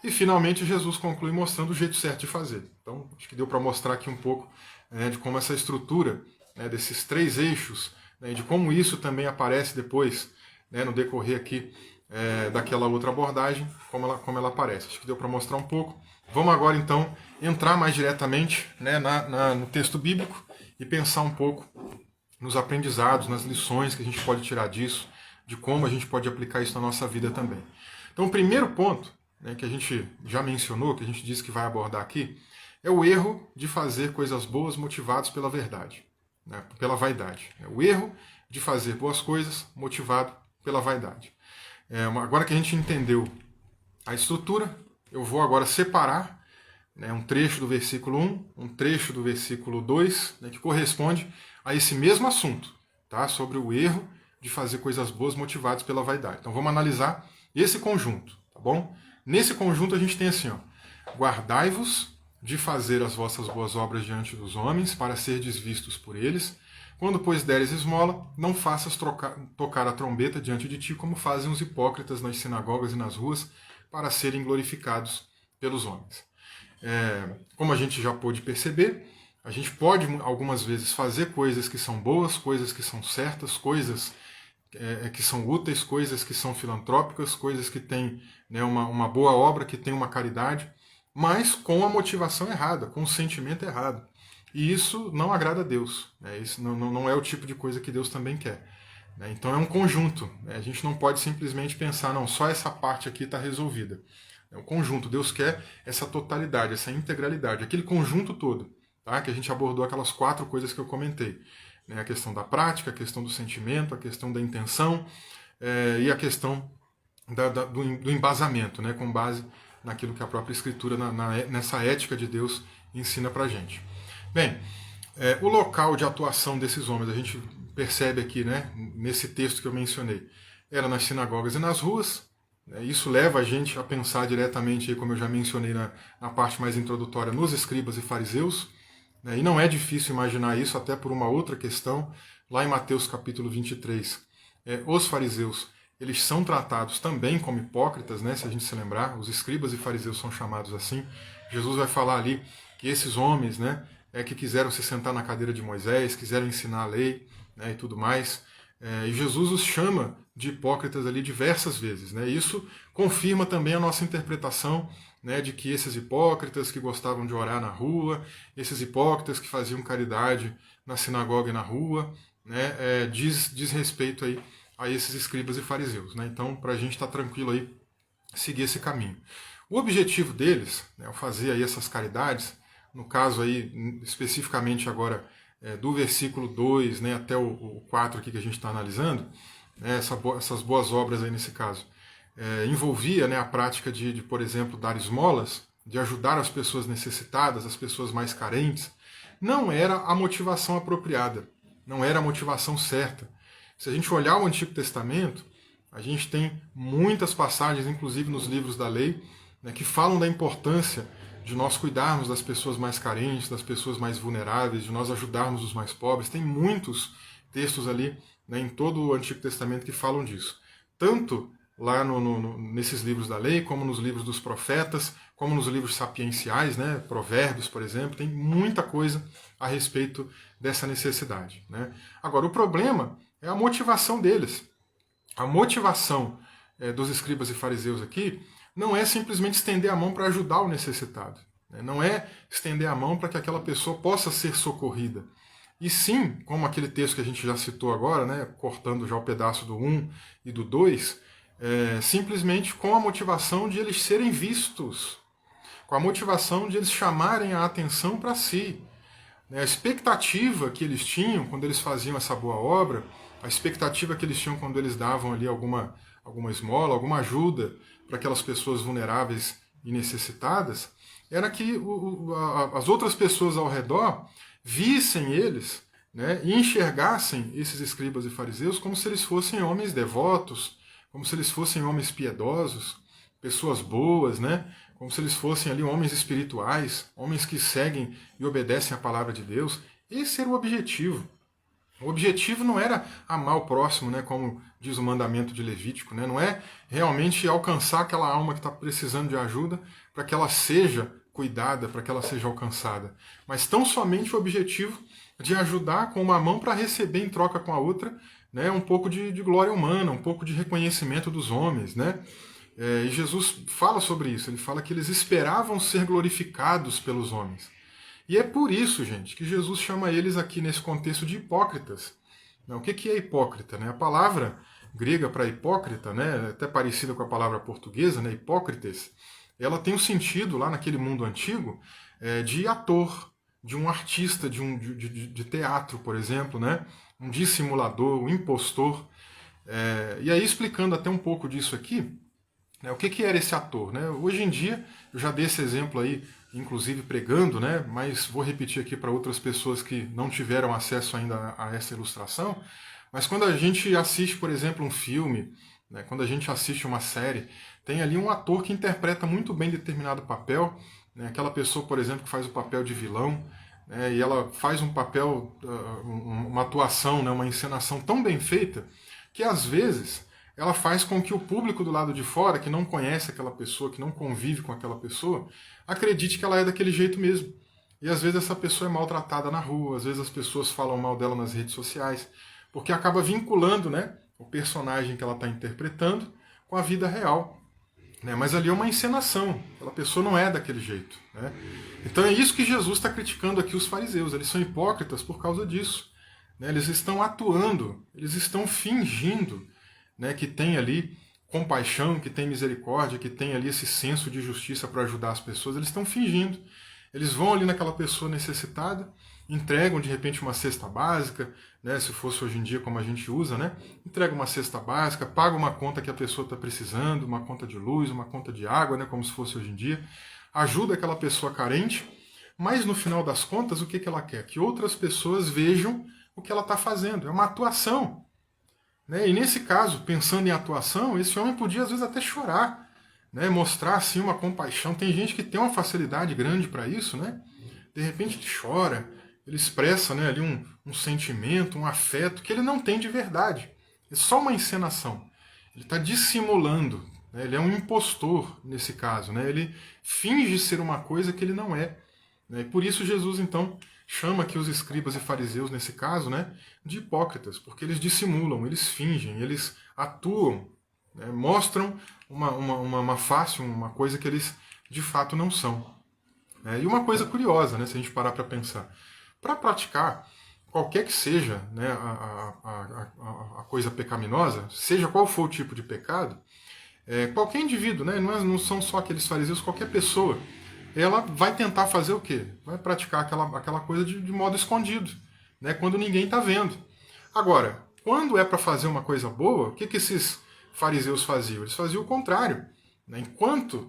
E, finalmente, Jesus conclui mostrando o jeito certo de fazer. Então, acho que deu para mostrar aqui um pouco, né, de como essa estrutura, né, desses 3 eixos, né, de como isso também aparece depois, né, no decorrer aqui daquela outra abordagem, como ela aparece. Acho que deu para mostrar um pouco. Vamos agora, então, entrar mais diretamente, né, no texto bíblico e pensar um pouco nos aprendizados, nas lições que a gente pode tirar disso, de como a gente pode aplicar isso na nossa vida também. Então, o primeiro ponto, né, que a gente já mencionou, que a gente disse que vai abordar aqui, é o erro de fazer coisas boas motivados pela verdade, né, pela vaidade. É o erro de fazer boas coisas motivado pela vaidade. Agora que a gente entendeu a estrutura, eu vou agora separar, né, um trecho do versículo 1, um trecho do versículo 2, né, que corresponde a esse mesmo assunto, tá, sobre o erro de fazer coisas boas motivados pela vaidade. Então vamos analisar esse conjunto, tá bom? Nesse conjunto a gente tem assim, ó: guardai-vos de fazer as vossas boas obras diante dos homens, para serdes vistos por eles. Quando, pois, deres esmola, não faças tocar a trombeta diante de ti, como fazem os hipócritas nas sinagogas e nas ruas, para serem glorificados pelos homens. Como a gente já pôde perceber, a gente pode algumas vezes fazer coisas que são boas, coisas que são certas, coisas que são úteis, coisas que são filantrópicas, coisas que têm, né, uma boa obra, que tem uma caridade, mas com a motivação errada, com o sentimento errado. E isso não agrada a Deus. Né? Isso não é o tipo de coisa que Deus também quer. Né? Então é um conjunto. Né? A gente não pode simplesmente pensar, não, só essa parte aqui está resolvida. É um conjunto. Deus quer essa totalidade, essa integralidade, aquele conjunto todo, tá? Que a gente abordou aquelas 4 coisas que eu comentei. Né? A questão da prática, a questão do sentimento, a questão da intenção e a questão do embasamento, né? Com base naquilo que a própria Escritura, nessa ética de Deus, ensina para a gente. Bem, o local de atuação desses homens, a gente percebe aqui, né, nesse texto que eu mencionei, era nas sinagogas e nas ruas. Isso leva a gente a pensar diretamente, como eu já mencionei na parte mais introdutória, nos escribas e fariseus. E não é difícil imaginar isso, até por uma outra questão. Lá em Mateus capítulo 23, os fariseus, eles são tratados também como hipócritas, né? Se a gente se lembrar, os escribas e fariseus são chamados assim. Jesus vai falar ali que esses homens, né, que quiseram se sentar na cadeira de Moisés, quiseram ensinar a lei, né, e tudo mais, e Jesus os chama de hipócritas ali diversas vezes. Né? Isso confirma também a nossa interpretação, né, de que esses hipócritas que gostavam de orar na rua, esses hipócritas que faziam caridade na sinagoga e na rua, né, diz respeito aí a esses escribas e fariseus. Né? Então, para a gente estar tranquilo aí, seguir esse caminho. O objetivo deles, né, ao fazer aí essas caridades, no caso aí, especificamente agora, do versículo 2, né, até o 4 aqui que a gente está analisando, né, essas boas obras aí nesse caso, envolvia, né, a prática de, por exemplo, dar esmolas, de ajudar as pessoas necessitadas, as pessoas mais carentes, não era a motivação apropriada, não era a motivação certa. Se a gente olhar o Antigo Testamento, a gente tem muitas passagens, inclusive nos livros da lei, né, que falam da importância de nós cuidarmos das pessoas mais carentes, das pessoas mais vulneráveis, de nós ajudarmos os mais pobres. Tem muitos textos ali, né, em todo o Antigo Testamento que falam disso. Tanto lá nesses livros da lei, como nos livros dos profetas, como nos livros sapienciais, né, Provérbios, por exemplo, tem muita coisa a respeito dessa necessidade. Né? Agora, o problema é a motivação deles. A motivação dos escribas e fariseus aqui não é simplesmente estender a mão para ajudar o necessitado. Não é estender a mão para que aquela pessoa possa ser socorrida. E sim, como aquele texto que a gente já citou agora, né, cortando já o pedaço do 1 e do 2, simplesmente com a motivação de eles serem vistos, com a motivação de eles chamarem a atenção para si. A expectativa que eles tinham quando eles faziam essa boa obra, a expectativa que eles tinham quando eles davam ali alguma esmola, alguma ajuda para aquelas pessoas vulneráveis e necessitadas, era que as outras pessoas ao redor vissem eles, né, e enxergassem esses escribas e fariseus como se eles fossem homens devotos, como se eles fossem homens piedosos, pessoas boas, né, como se eles fossem ali homens espirituais, homens que seguem e obedecem à palavra de Deus. Esse era o objetivo. O objetivo não era amar o próximo, né, como diz o mandamento de Levítico, né, não é realmente alcançar aquela alma que está precisando de ajuda para que ela seja cuidada, para que ela seja alcançada, mas tão somente o objetivo de ajudar com uma mão para receber em troca com a outra, né, um pouco de glória humana, um pouco de reconhecimento dos homens. Né? E Jesus fala sobre isso, ele fala que eles esperavam ser glorificados pelos homens. E é por isso, gente, que Jesus chama eles aqui nesse contexto de hipócritas. O que é hipócrita? A palavra grega para hipócrita, né, até parecida com a palavra portuguesa, né, hipócrites, ela tem um sentido lá naquele mundo antigo de ator, de um artista de teatro, por exemplo, né, um dissimulador, um impostor. E aí, explicando até um pouco disso aqui, o que era esse ator? Né? Hoje em dia, eu já dei esse exemplo aí, inclusive pregando, né? Mas vou repetir aqui para outras pessoas que não tiveram acesso ainda a essa ilustração. Mas quando a gente assiste, por exemplo, um filme, né? Quando a gente assiste uma série, tem ali um ator que interpreta muito bem determinado papel, né? Aquela pessoa, por exemplo, que faz o papel de vilão, né? E ela faz um papel, uma atuação, né? Uma encenação tão bem feita, que às vezes ela faz com que o público do lado de fora, que não conhece aquela pessoa, que não convive com aquela pessoa, acredite que ela é daquele jeito mesmo. E às vezes essa pessoa é maltratada na rua, às vezes as pessoas falam mal dela nas redes sociais, porque acaba vinculando, né, o personagem que ela está interpretando com a vida real. Né? Mas ali é uma encenação, aquela pessoa não é daquele jeito. Né? Então é isso que Jesus está criticando aqui os fariseus, eles são hipócritas por causa disso. Né? Eles estão atuando, eles estão fingindo, né, que tem ali compaixão, que tem misericórdia, que tem ali esse senso de justiça para ajudar as pessoas, eles estão fingindo. Eles vão ali naquela pessoa necessitada, entregam de repente uma cesta básica, né, se fosse hoje em dia como a gente usa, né, entrega uma cesta básica, paga uma conta que a pessoa está precisando, uma conta de luz, uma conta de água, né, como se fosse hoje em dia, ajuda aquela pessoa carente, mas no final das contas o que ela quer? Que outras pessoas vejam o que ela está fazendo, é uma atuação. Né? E nesse caso, pensando em atuação, esse homem podia às vezes até chorar, né? Mostrar assim uma compaixão. Tem gente que tem uma facilidade grande para isso, né? De repente ele chora, ele expressa, né, ali um sentimento, um afeto que ele não tem de verdade. É só uma encenação. Ele está dissimulando, né? Ele é um impostor nesse caso. Né? Ele finge ser uma coisa que ele não é. Né? E por isso Jesus, então, chama aqui os escribas e fariseus, nesse caso, né, de hipócritas, porque eles dissimulam, eles fingem, eles atuam, né, mostram uma face, uma coisa que eles de fato não são. E uma coisa curiosa, né, se a gente parar para pensar, para praticar qualquer que seja, né, a coisa pecaminosa, seja qual for o tipo de pecado, qualquer indivíduo, né, não são só aqueles fariseus, qualquer pessoa, ela vai tentar fazer o quê? Vai praticar aquela coisa de modo escondido, né, quando ninguém está vendo. Agora, quando é para fazer uma coisa boa, o que esses fariseus faziam? Eles faziam o contrário. Né? Enquanto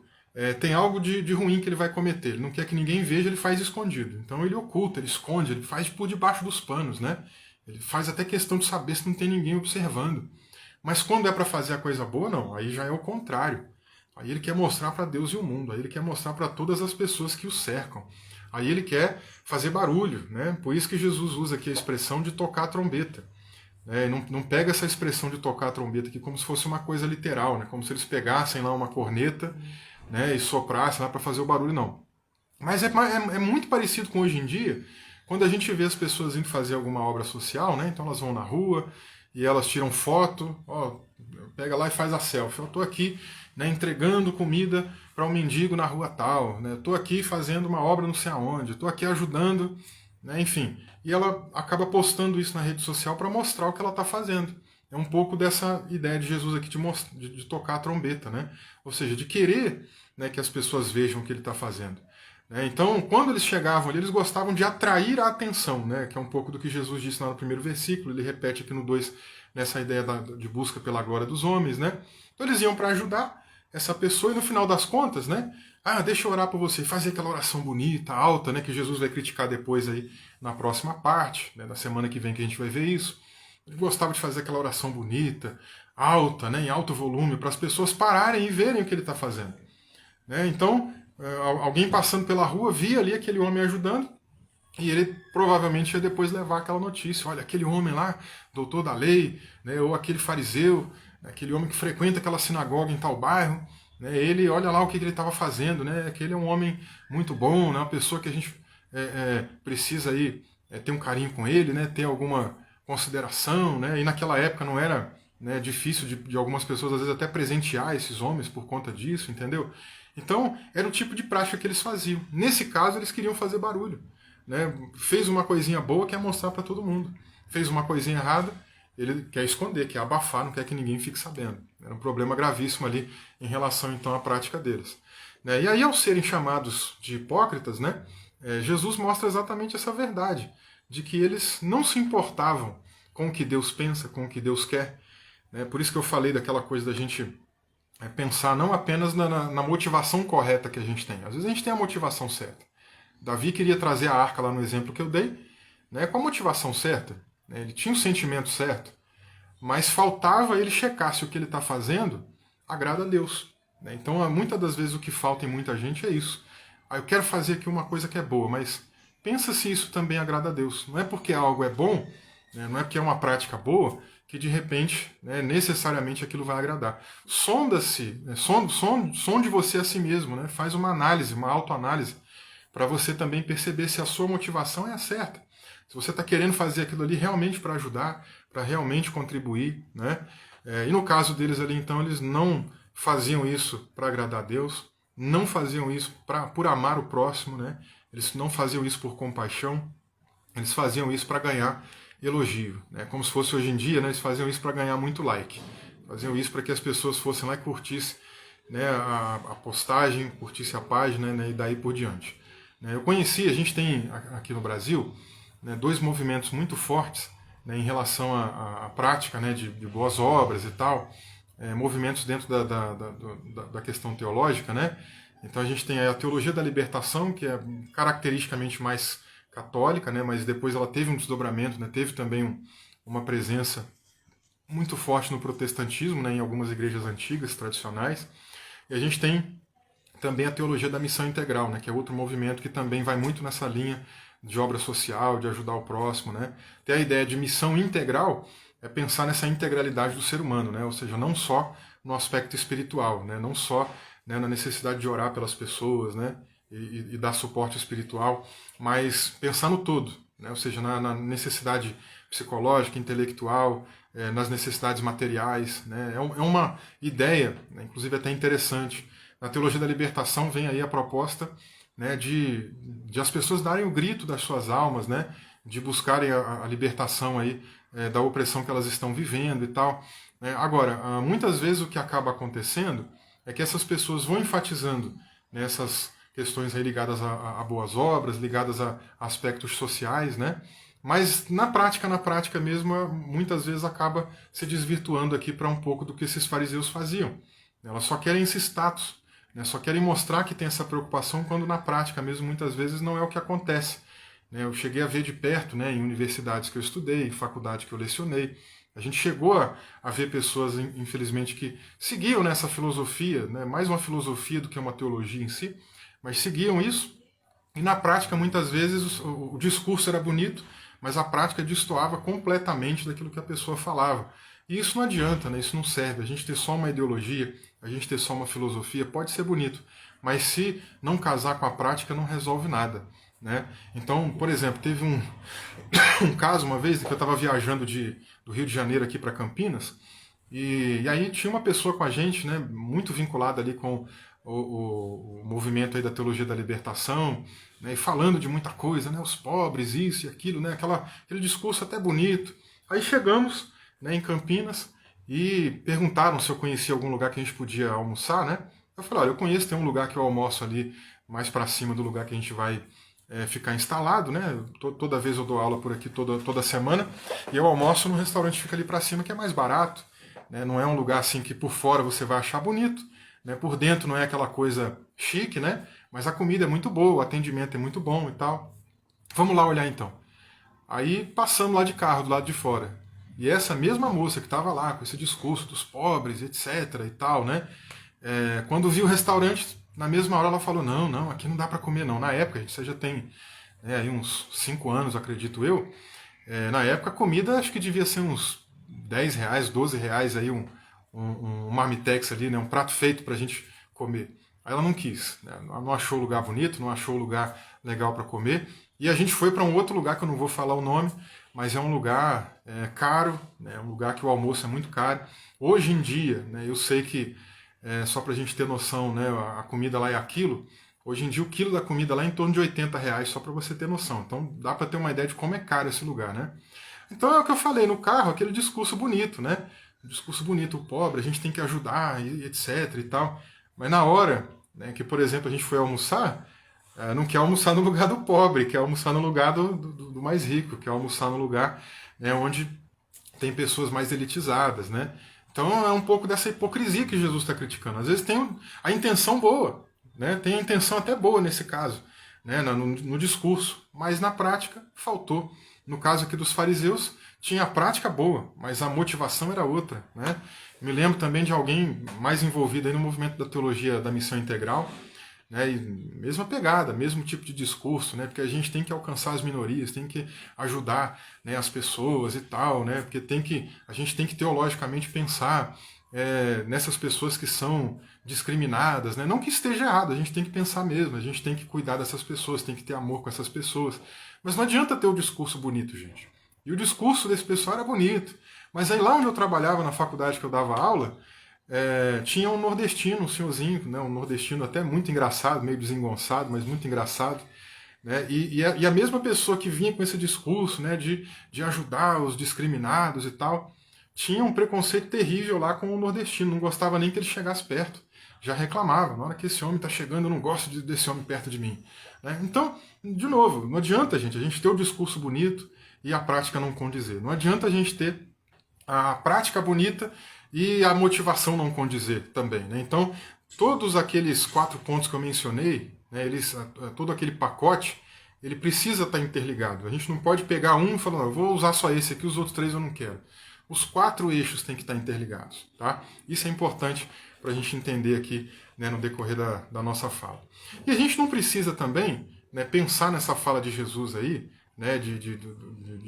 tem algo de ruim que ele vai cometer, ele não quer que ninguém veja, ele faz escondido. Então ele oculta, ele esconde, ele faz por debaixo dos panos. Né? Ele faz até questão de saber se não tem ninguém observando. Mas quando é para fazer a coisa boa, não. Aí já é o contrário. Aí ele quer mostrar para Deus e o mundo, aí ele quer mostrar para todas as pessoas que o cercam. Aí ele quer fazer barulho, né? Por isso que Jesus usa aqui a expressão de tocar a trombeta. Não pega essa expressão de tocar a trombeta aqui como se fosse uma coisa literal, né? Como se eles pegassem lá uma corneta, né, e soprassem lá para fazer o barulho, não. Mas é muito parecido com hoje em dia, quando a gente vê as pessoas indo fazer alguma obra social, né? Então elas vão na rua e elas tiram foto, pega lá e faz a selfie. Eu estou aqui, né, entregando comida para um mendigo na rua tal, né? Estou aqui fazendo uma obra não sei aonde, estou aqui ajudando, né? Enfim. E ela acaba postando isso na rede social para mostrar o que ela está fazendo. É um pouco dessa ideia de Jesus aqui de tocar a trombeta, né? Ou seja, de querer, né, que as pessoas vejam o que ele está fazendo. Então, quando eles chegavam ali, eles gostavam de atrair a atenção, né? Que é um pouco do que Jesus disse lá no primeiro versículo, ele repete aqui no 2, nessa ideia de busca pela glória dos homens, né? Então eles iam para ajudar essa pessoa e no final das contas, né? Deixa eu orar por você, fazer aquela oração bonita, alta, né? Que Jesus vai criticar depois aí na próxima parte, né, da semana que vem que a gente vai ver isso. Ele gostava de fazer aquela oração bonita, alta, né, em alto volume, para as pessoas pararem e verem o que ele está fazendo. Né? Então, alguém passando pela rua via ali aquele homem ajudando e ele provavelmente ia depois levar aquela notícia. Olha, aquele homem lá, doutor da lei, né, ou aquele fariseu, aquele homem que frequenta aquela sinagoga em tal bairro, né, ele, olha lá o que ele estava fazendo, né, aquele é um homem muito bom, né, uma pessoa que a gente precisa aí ter um carinho com ele, né, ter alguma consideração, né, e naquela época não era, né, difícil de algumas pessoas às vezes até presentear esses homens por conta disso, entendeu? Então, era o tipo de prática que eles faziam. Nesse caso, eles queriam fazer barulho. Né? Fez uma coisinha boa, quer mostrar para todo mundo. Fez uma coisinha errada, ele quer esconder, quer abafar, não quer que ninguém fique sabendo. Era um problema gravíssimo ali em relação, então, à prática deles. E aí, ao serem chamados de hipócritas, né, Jesus mostra exatamente essa verdade, de que eles não se importavam com o que Deus pensa, com o que Deus quer. Por isso que eu falei daquela coisa da gente pensar não apenas na motivação correta que a gente tem. Às vezes a gente tem a motivação certa. Davi queria trazer a arca lá no exemplo que eu dei, né, com a motivação certa. Né, ele tinha o sentimento certo, mas faltava ele checar se o que ele está fazendo agrada a Deus. Né? Então, muitas das vezes o que falta em muita gente é isso. Eu quero fazer aqui uma coisa que é boa, mas pensa se isso também agrada a Deus. Não é porque algo é bom, né, não é porque é uma prática boa, que de repente, né, necessariamente aquilo vai agradar. Sonda-se, né, sonde você a si mesmo, né, faz uma análise, uma autoanálise, para você também perceber se a sua motivação é a certa. Se você está querendo fazer aquilo ali realmente para ajudar, para realmente contribuir. Né? E no caso deles ali, então, eles não faziam isso para agradar a Deus, não faziam isso por amar o próximo, né? Eles não faziam isso por compaixão, eles faziam isso para ganhar elogio. Né? Como se fosse hoje em dia, né? Eles faziam isso para ganhar muito like. Faziam isso para que as pessoas fossem lá e curtissem, né, a postagem, curtissem a página, né, e daí por diante. né? A gente tem aqui no Brasil, né, dois movimentos muito fortes, né, em relação à prática, né, de boas obras e tal, movimentos dentro da questão teológica, né? Então a gente tem a teologia da libertação, que é caracteristicamente mais católica, né, mas depois ela teve um desdobramento, né, teve também uma presença muito forte no protestantismo, né, em algumas igrejas antigas, tradicionais. E a gente tem também a teologia da missão integral, né, que é outro movimento que também vai muito nessa linha de obra social, de ajudar o próximo, né? Tem a ideia de missão integral, é pensar nessa integralidade do ser humano, né? Ou seja, não só no aspecto espiritual, né? Não só, né, na necessidade de orar pelas pessoas, né? E dar suporte espiritual, mas pensar no todo, né? Ou seja, na necessidade psicológica, intelectual, nas necessidades materiais, né? É uma ideia, né, inclusive até interessante. Na teologia da libertação vem aí a proposta, né, de as pessoas darem o grito das suas almas, né, de buscarem a libertação aí, da opressão que elas estão vivendo e tal. Agora, muitas vezes o que acaba acontecendo é que essas pessoas vão enfatizando nessas questões aí ligadas a boas obras, ligadas a aspectos sociais, né? Mas na prática mesmo, muitas vezes acaba se desvirtuando aqui para um pouco do que esses fariseus faziam. Elas só querem esse status, né? Só querem mostrar que tem essa preocupação, quando na prática mesmo muitas vezes não é o que acontece. Né? Eu cheguei a ver de perto, né, em universidades que eu estudei, em faculdade que eu lecionei, a gente chegou a ver pessoas, infelizmente, que seguiam nessa filosofia, né, mais uma filosofia do que uma teologia em si, mas seguiam isso, e na prática, muitas vezes, o discurso era bonito, mas a prática destoava completamente daquilo que a pessoa falava. E isso não adianta, né? Isso não serve. A gente ter só uma ideologia, a gente ter só uma filosofia, pode ser bonito, mas se não casar com a prática, não resolve nada. Né? Então, por exemplo, teve um caso uma vez que eu estava viajando do Rio de Janeiro aqui para Campinas, e aí tinha uma pessoa com a gente, né, muito vinculada ali com o movimento aí da teologia da libertação, né, e falando de muita coisa, né, os pobres, isso e aquilo, né, aquele discurso até bonito. Aí chegamos, né, em Campinas e perguntaram se eu conhecia algum lugar que a gente podia almoçar, né? Eu falei, olha, eu conheço, tem um lugar que eu almoço ali mais para cima do lugar que a gente vai ficar instalado, né? Toda vez eu dou aula por aqui, toda semana, e eu almoço no restaurante que fica ali para cima, que é mais barato, né? Não é um lugar assim que por fora você vai achar bonito, né? Por dentro não é aquela coisa chique, né? Mas a comida é muito boa, o atendimento é muito bom e tal. Vamos lá olhar então. Aí passamos lá de carro, do lado de fora. E essa mesma moça que estava lá com esse discurso dos pobres, etc. e tal, né? Quando viu o restaurante, na mesma hora ela falou, não, aqui não dá para comer não. Na época, você já tem aí uns 5 anos, acredito eu. Na época a comida acho que devia ser uns R$ 10, R$ 12 aí, um marmitex ali, né? Um prato feito para a gente comer. Aí ela não quis, né? Não achou o lugar bonito, não achou o lugar legal para comer. E a gente foi para um outro lugar que eu não vou falar o nome, mas é um lugar caro, né? Um lugar que o almoço é muito caro. Hoje em dia, né, eu sei que, só para a gente ter noção, né, a comida lá é aquilo. Hoje em dia o quilo da comida lá é em torno de R$ 80, só para você ter noção. Então dá para ter uma ideia de como é caro esse lugar, né? Então é o que eu falei no carro, aquele discurso bonito, né? Um discurso bonito, o pobre, a gente tem que ajudar, e etc e tal. Mas na hora, né, que, por exemplo, a gente foi almoçar, não quer almoçar no lugar do pobre, quer almoçar no lugar do mais rico, quer almoçar no lugar, né, onde tem pessoas mais elitizadas, né? Então é um pouco dessa hipocrisia que Jesus está criticando. Às vezes tem a intenção boa, né? Tem a intenção até boa nesse caso, né? No discurso, mas na prática faltou. No caso aqui dos fariseus, tinha a prática boa, mas a motivação era outra, né? Me lembro também de alguém mais envolvido aí no movimento da teologia da missão integral, né? E mesma pegada, mesmo tipo de discurso, né? Porque a gente tem que alcançar as minorias, tem que ajudar, né, as pessoas e tal, né? Porque a gente tem que teologicamente pensar nessas pessoas que são discriminadas, né? Não que esteja errado, a gente tem que pensar mesmo, a gente tem que cuidar dessas pessoas, tem que ter amor com essas pessoas. Mas não adianta ter o discurso bonito, gente. E o discurso desse pessoal era bonito. Mas aí lá onde eu trabalhava, na faculdade que eu dava aula, tinha um nordestino, um senhorzinho, né, um nordestino até muito engraçado, meio desengonçado, mas muito engraçado. Né, e a mesma pessoa que vinha com esse discurso, né, de ajudar os discriminados e tal, tinha um preconceito terrível lá com o nordestino, não gostava nem que ele chegasse perto. Já reclamava, na hora que esse homem está chegando, eu não gosto desse homem perto de mim. Né? Então, de novo, não adianta, gente, a gente ter o discurso bonito e a prática não condizer. Não adianta a gente ter a prática bonita e a motivação não condizer também. Né? Então, todos aqueles 4 pontos que eu mencionei, né, todo aquele pacote, ele precisa estar interligado. A gente não pode pegar um e falar, não, eu vou usar só esse aqui, os outros 3 eu não quero. Os 4 eixos têm que estar interligados. Tá? Isso é importante para a gente entender aqui, né, no decorrer da nossa fala. E a gente não precisa também, né, pensar nessa fala de Jesus aí, né, de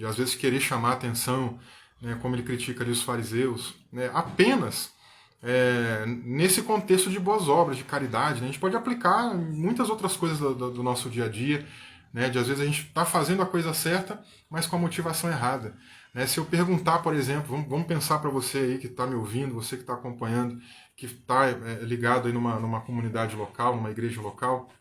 às vezes querer chamar a atenção, né, como ele critica ali os fariseus, né, apenas nesse contexto de boas obras, de caridade. Né, a gente pode aplicar muitas outras coisas do nosso dia a dia, né, de às vezes a gente está fazendo a coisa certa, mas com a motivação errada. Né, se eu perguntar, por exemplo, vamos pensar para você aí que está me ouvindo, você que está acompanhando, que está ligado aí numa comunidade local, numa igreja local,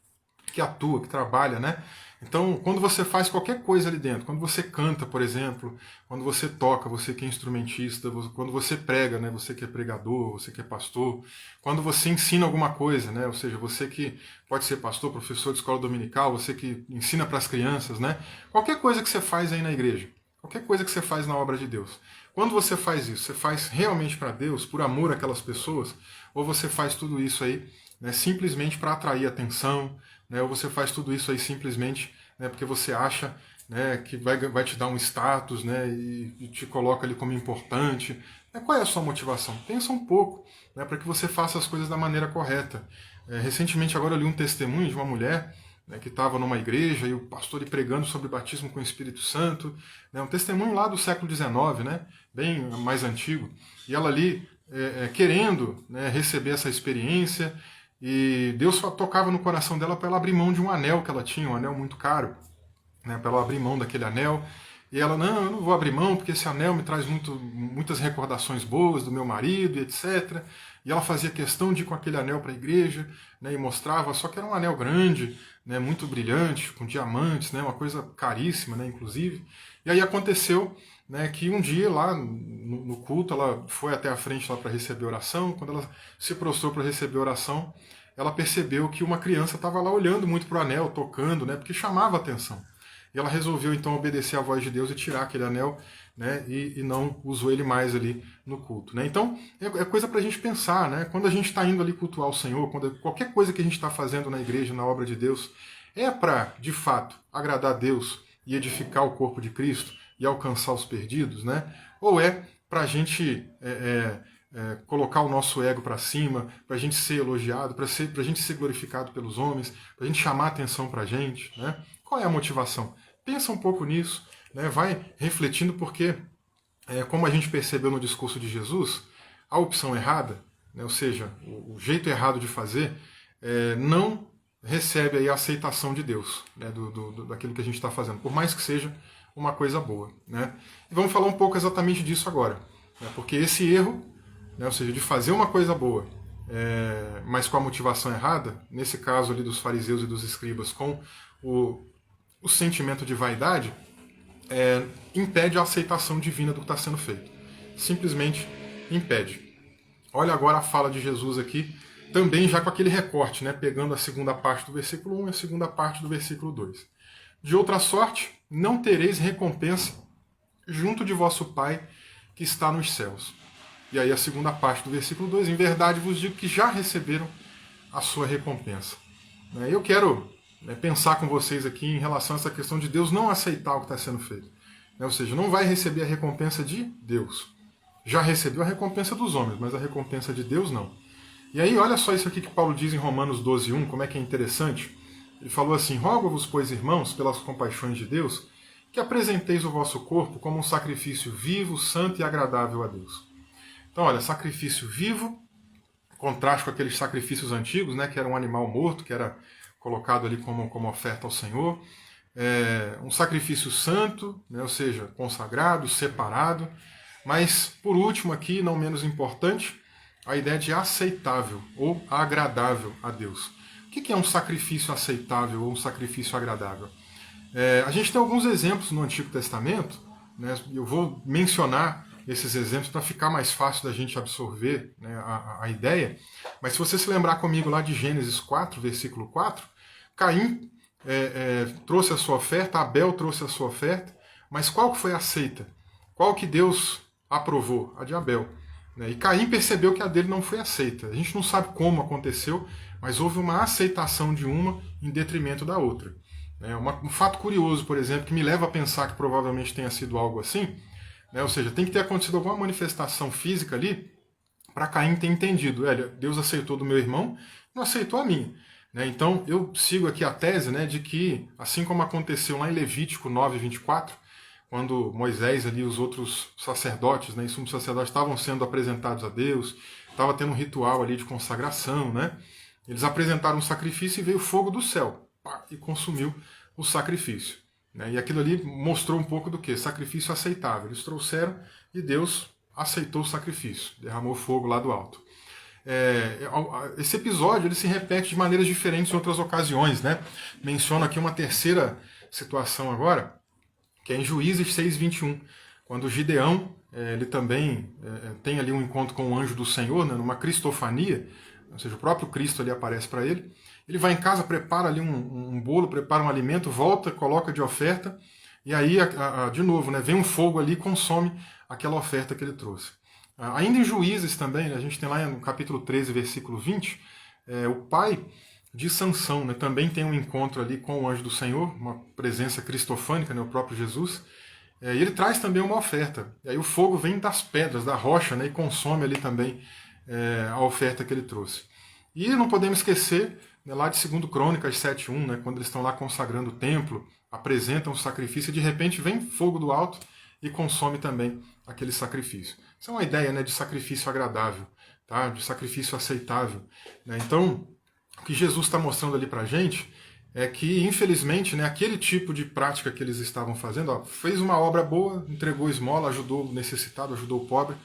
que atua, que trabalha, né? Então, quando você faz qualquer coisa ali dentro, quando você canta, por exemplo, quando você toca, você que é instrumentista, quando você prega, né, você que é pregador, você que é pastor, quando você ensina alguma coisa, né, ou seja, você que pode ser pastor, professor de escola dominical, você que ensina para as crianças, né, qualquer coisa que você faz aí na igreja, qualquer coisa que você faz na obra de Deus, quando você faz isso, você faz realmente para Deus, por amor àquelas pessoas, ou você faz tudo isso aí, né, simplesmente para atrair atenção, né, ou você faz tudo isso aí simplesmente, né, porque você acha, né, que vai te dar um status, né, e te coloca ali como importante. Qual é a sua motivação? Pensa um pouco, né, para que você faça as coisas da maneira correta. Recentemente agora eu li um testemunho de uma mulher, né, que estava numa igreja e o pastor lhe pregando sobre batismo com o Espírito Santo, né, um testemunho lá do século XIX, né, bem mais antigo, e ela ali querendo, né, receber essa experiência. E Deus tocava no coração dela para ela abrir mão de um anel que ela tinha, um anel muito caro, né, para ela abrir mão daquele anel. E ela, não, eu não vou abrir mão porque esse anel me traz muitas recordações boas do meu marido, e etc. E ela fazia questão de ir com aquele anel para a igreja, né, e mostrava, só que era um anel grande, né, muito brilhante, com diamantes, né, uma coisa caríssima, né, inclusive. E aí aconteceu, né, que um dia lá no culto ela foi até a frente lá para receber oração. Quando ela se prostrou para receber oração, ela percebeu que uma criança estava lá olhando muito para o anel, tocando, né, porque chamava a atenção. E ela resolveu então obedecer à voz de Deus e tirar aquele anel, né, e não usou ele mais ali no culto. Né? Então é coisa para a gente pensar, né? Quando a gente está indo ali cultuar o Senhor, qualquer coisa que a gente está fazendo na igreja, na obra de Deus, é para, de fato, agradar a Deus e edificar o corpo de Cristo e alcançar os perdidos, né? Ou é para a gente colocar o nosso ego para cima, para a gente ser elogiado, para a gente ser glorificado pelos homens, para a gente chamar atenção para a gente, né? Qual é a motivação? Pensa um pouco nisso, né? Vai refletindo, porque, como a gente percebeu no discurso de Jesus, a opção errada, né? Ou seja, o jeito errado de fazer, não recebe aí a aceitação de Deus, né? Daquilo que a gente está fazendo, por mais que seja uma coisa boa. Né? E vamos falar um pouco exatamente disso agora, né? Porque esse erro, né, ou seja, de fazer uma coisa boa, mas com a motivação errada, nesse caso ali dos fariseus e dos escribas, com o sentimento de vaidade, impede a aceitação divina do que está sendo feito. Simplesmente impede. Olha agora a fala de Jesus aqui, também já com aquele recorte, né, pegando a segunda parte do versículo 1 e a segunda parte do versículo 2. De outra sorte, não tereis recompensa junto de vosso Pai que está nos céus. E aí a segunda parte do versículo 2, em verdade vos digo que já receberam a sua recompensa. Eu quero pensar com vocês aqui em relação a essa questão de Deus não aceitar o que está sendo feito. Ou seja, não vai receber a recompensa de Deus. Já recebeu a recompensa dos homens, mas a recompensa de Deus não. E aí olha só isso aqui que Paulo diz em Romanos 12:1, como é que é interessante. Ele falou assim: rogo-vos, pois, irmãos, pelas compaixões de Deus, que apresenteis o vosso corpo como um sacrifício vivo, santo e agradável a Deus. Então, olha, sacrifício vivo, contraste com aqueles sacrifícios antigos, né, que era um animal morto, que era colocado ali como oferta ao Senhor. Um sacrifício santo, né, ou seja, consagrado, separado. Mas, por último aqui, não menos importante, a ideia de aceitável ou agradável a Deus. O que é um sacrifício aceitável ou um sacrifício agradável? A gente tem alguns exemplos no Antigo Testamento, né, eu vou mencionar esses exemplos para ficar mais fácil da gente absorver, né, a ideia, mas se você se lembrar comigo lá de Gênesis 4, versículo 4, Caim trouxe a sua oferta, Abel trouxe a sua oferta, mas qual que foi aceita? Qual que Deus aprovou? A de Abel. Né? E Caim percebeu que a dele não foi aceita. A gente não sabe como aconteceu, mas houve uma aceitação de uma em detrimento da outra. Um fato curioso, por exemplo, que me leva a pensar que provavelmente tenha sido algo assim, né? Ou seja, tem que ter acontecido alguma manifestação física ali para Caim ter entendido, Deus aceitou do meu irmão, não aceitou a minha. Né? Então eu sigo aqui a tese, né, de que, assim como aconteceu lá em Levítico 9:24, quando Moisés ali, os outros sacerdotes, né, e sumos sacerdotes estavam sendo apresentados a Deus, estava tendo um ritual ali de consagração, né? Eles apresentaram um sacrifício e veio fogo do céu, pá, e consumiu o sacrifício. Né? E aquilo ali mostrou um pouco do que? Sacrifício aceitável. Eles trouxeram e Deus aceitou o sacrifício, derramou fogo lá do alto. Esse episódio ele se repete de maneiras diferentes em outras ocasiões. Né? Menciono aqui uma terceira situação agora, que é em Juízes 6:21, quando Gideão ele também tem ali um encontro com o anjo do Senhor, né, numa cristofania, ou seja, o próprio Cristo ali aparece para ele. Ele vai em casa, prepara ali um bolo, prepara um alimento, volta, coloca de oferta, e aí, de novo, né, vem um fogo ali e consome aquela oferta que ele trouxe. Ainda em Juízes também, né, a gente tem lá no capítulo 13, versículo 20, o pai de Sansão, né, também tem um encontro ali com o anjo do Senhor, uma presença cristofânica, né, o próprio Jesus, e ele traz também uma oferta. E aí o fogo vem das pedras, da rocha, né, e consome ali também a oferta que ele trouxe. E não podemos esquecer, né, lá de 2 Crônicas 7:1, né, quando eles estão lá consagrando o templo, apresentam o sacrifício e de repente vem fogo do alto e consome também aquele sacrifício. Isso é uma ideia, né, de sacrifício agradável, tá? De sacrifício aceitável. Né? Então, o que Jesus está mostrando ali para a gente é que, infelizmente, né, aquele tipo de prática que eles estavam fazendo, fez uma obra boa, entregou esmola, ajudou o necessitado, ajudou o pobre,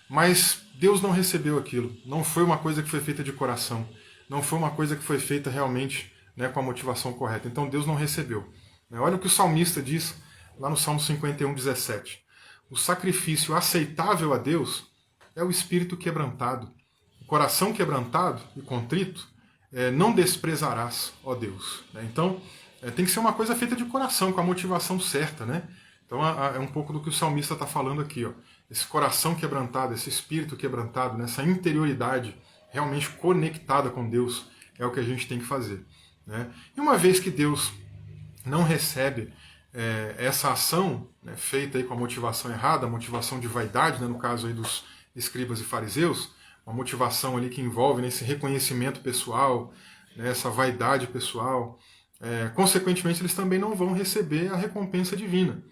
mas Deus não recebeu aquilo. Não foi uma coisa que foi feita de coração. Não foi uma coisa que foi feita realmente, né, com a motivação correta. Então Deus não recebeu. Olha o que o salmista diz lá no Salmo 51:17. O sacrifício aceitável a Deus é o espírito quebrantado. O coração quebrantado e contrito não desprezarás, ó Deus. Então, tem que ser uma coisa feita de coração, com a motivação certa. Né? Então, é um pouco do que o salmista está falando aqui. Ó. Esse coração quebrantado, esse espírito quebrantado, essa interioridade realmente conectada com Deus é o que a gente tem que fazer. Né? E uma vez que Deus não recebe essa ação, né, feita aí com a motivação errada, a motivação de vaidade, né, no caso aí dos escribas e fariseus, uma motivação ali que envolve nesse reconhecimento pessoal, né, essa vaidade pessoal, consequentemente eles também não vão receber a recompensa divina.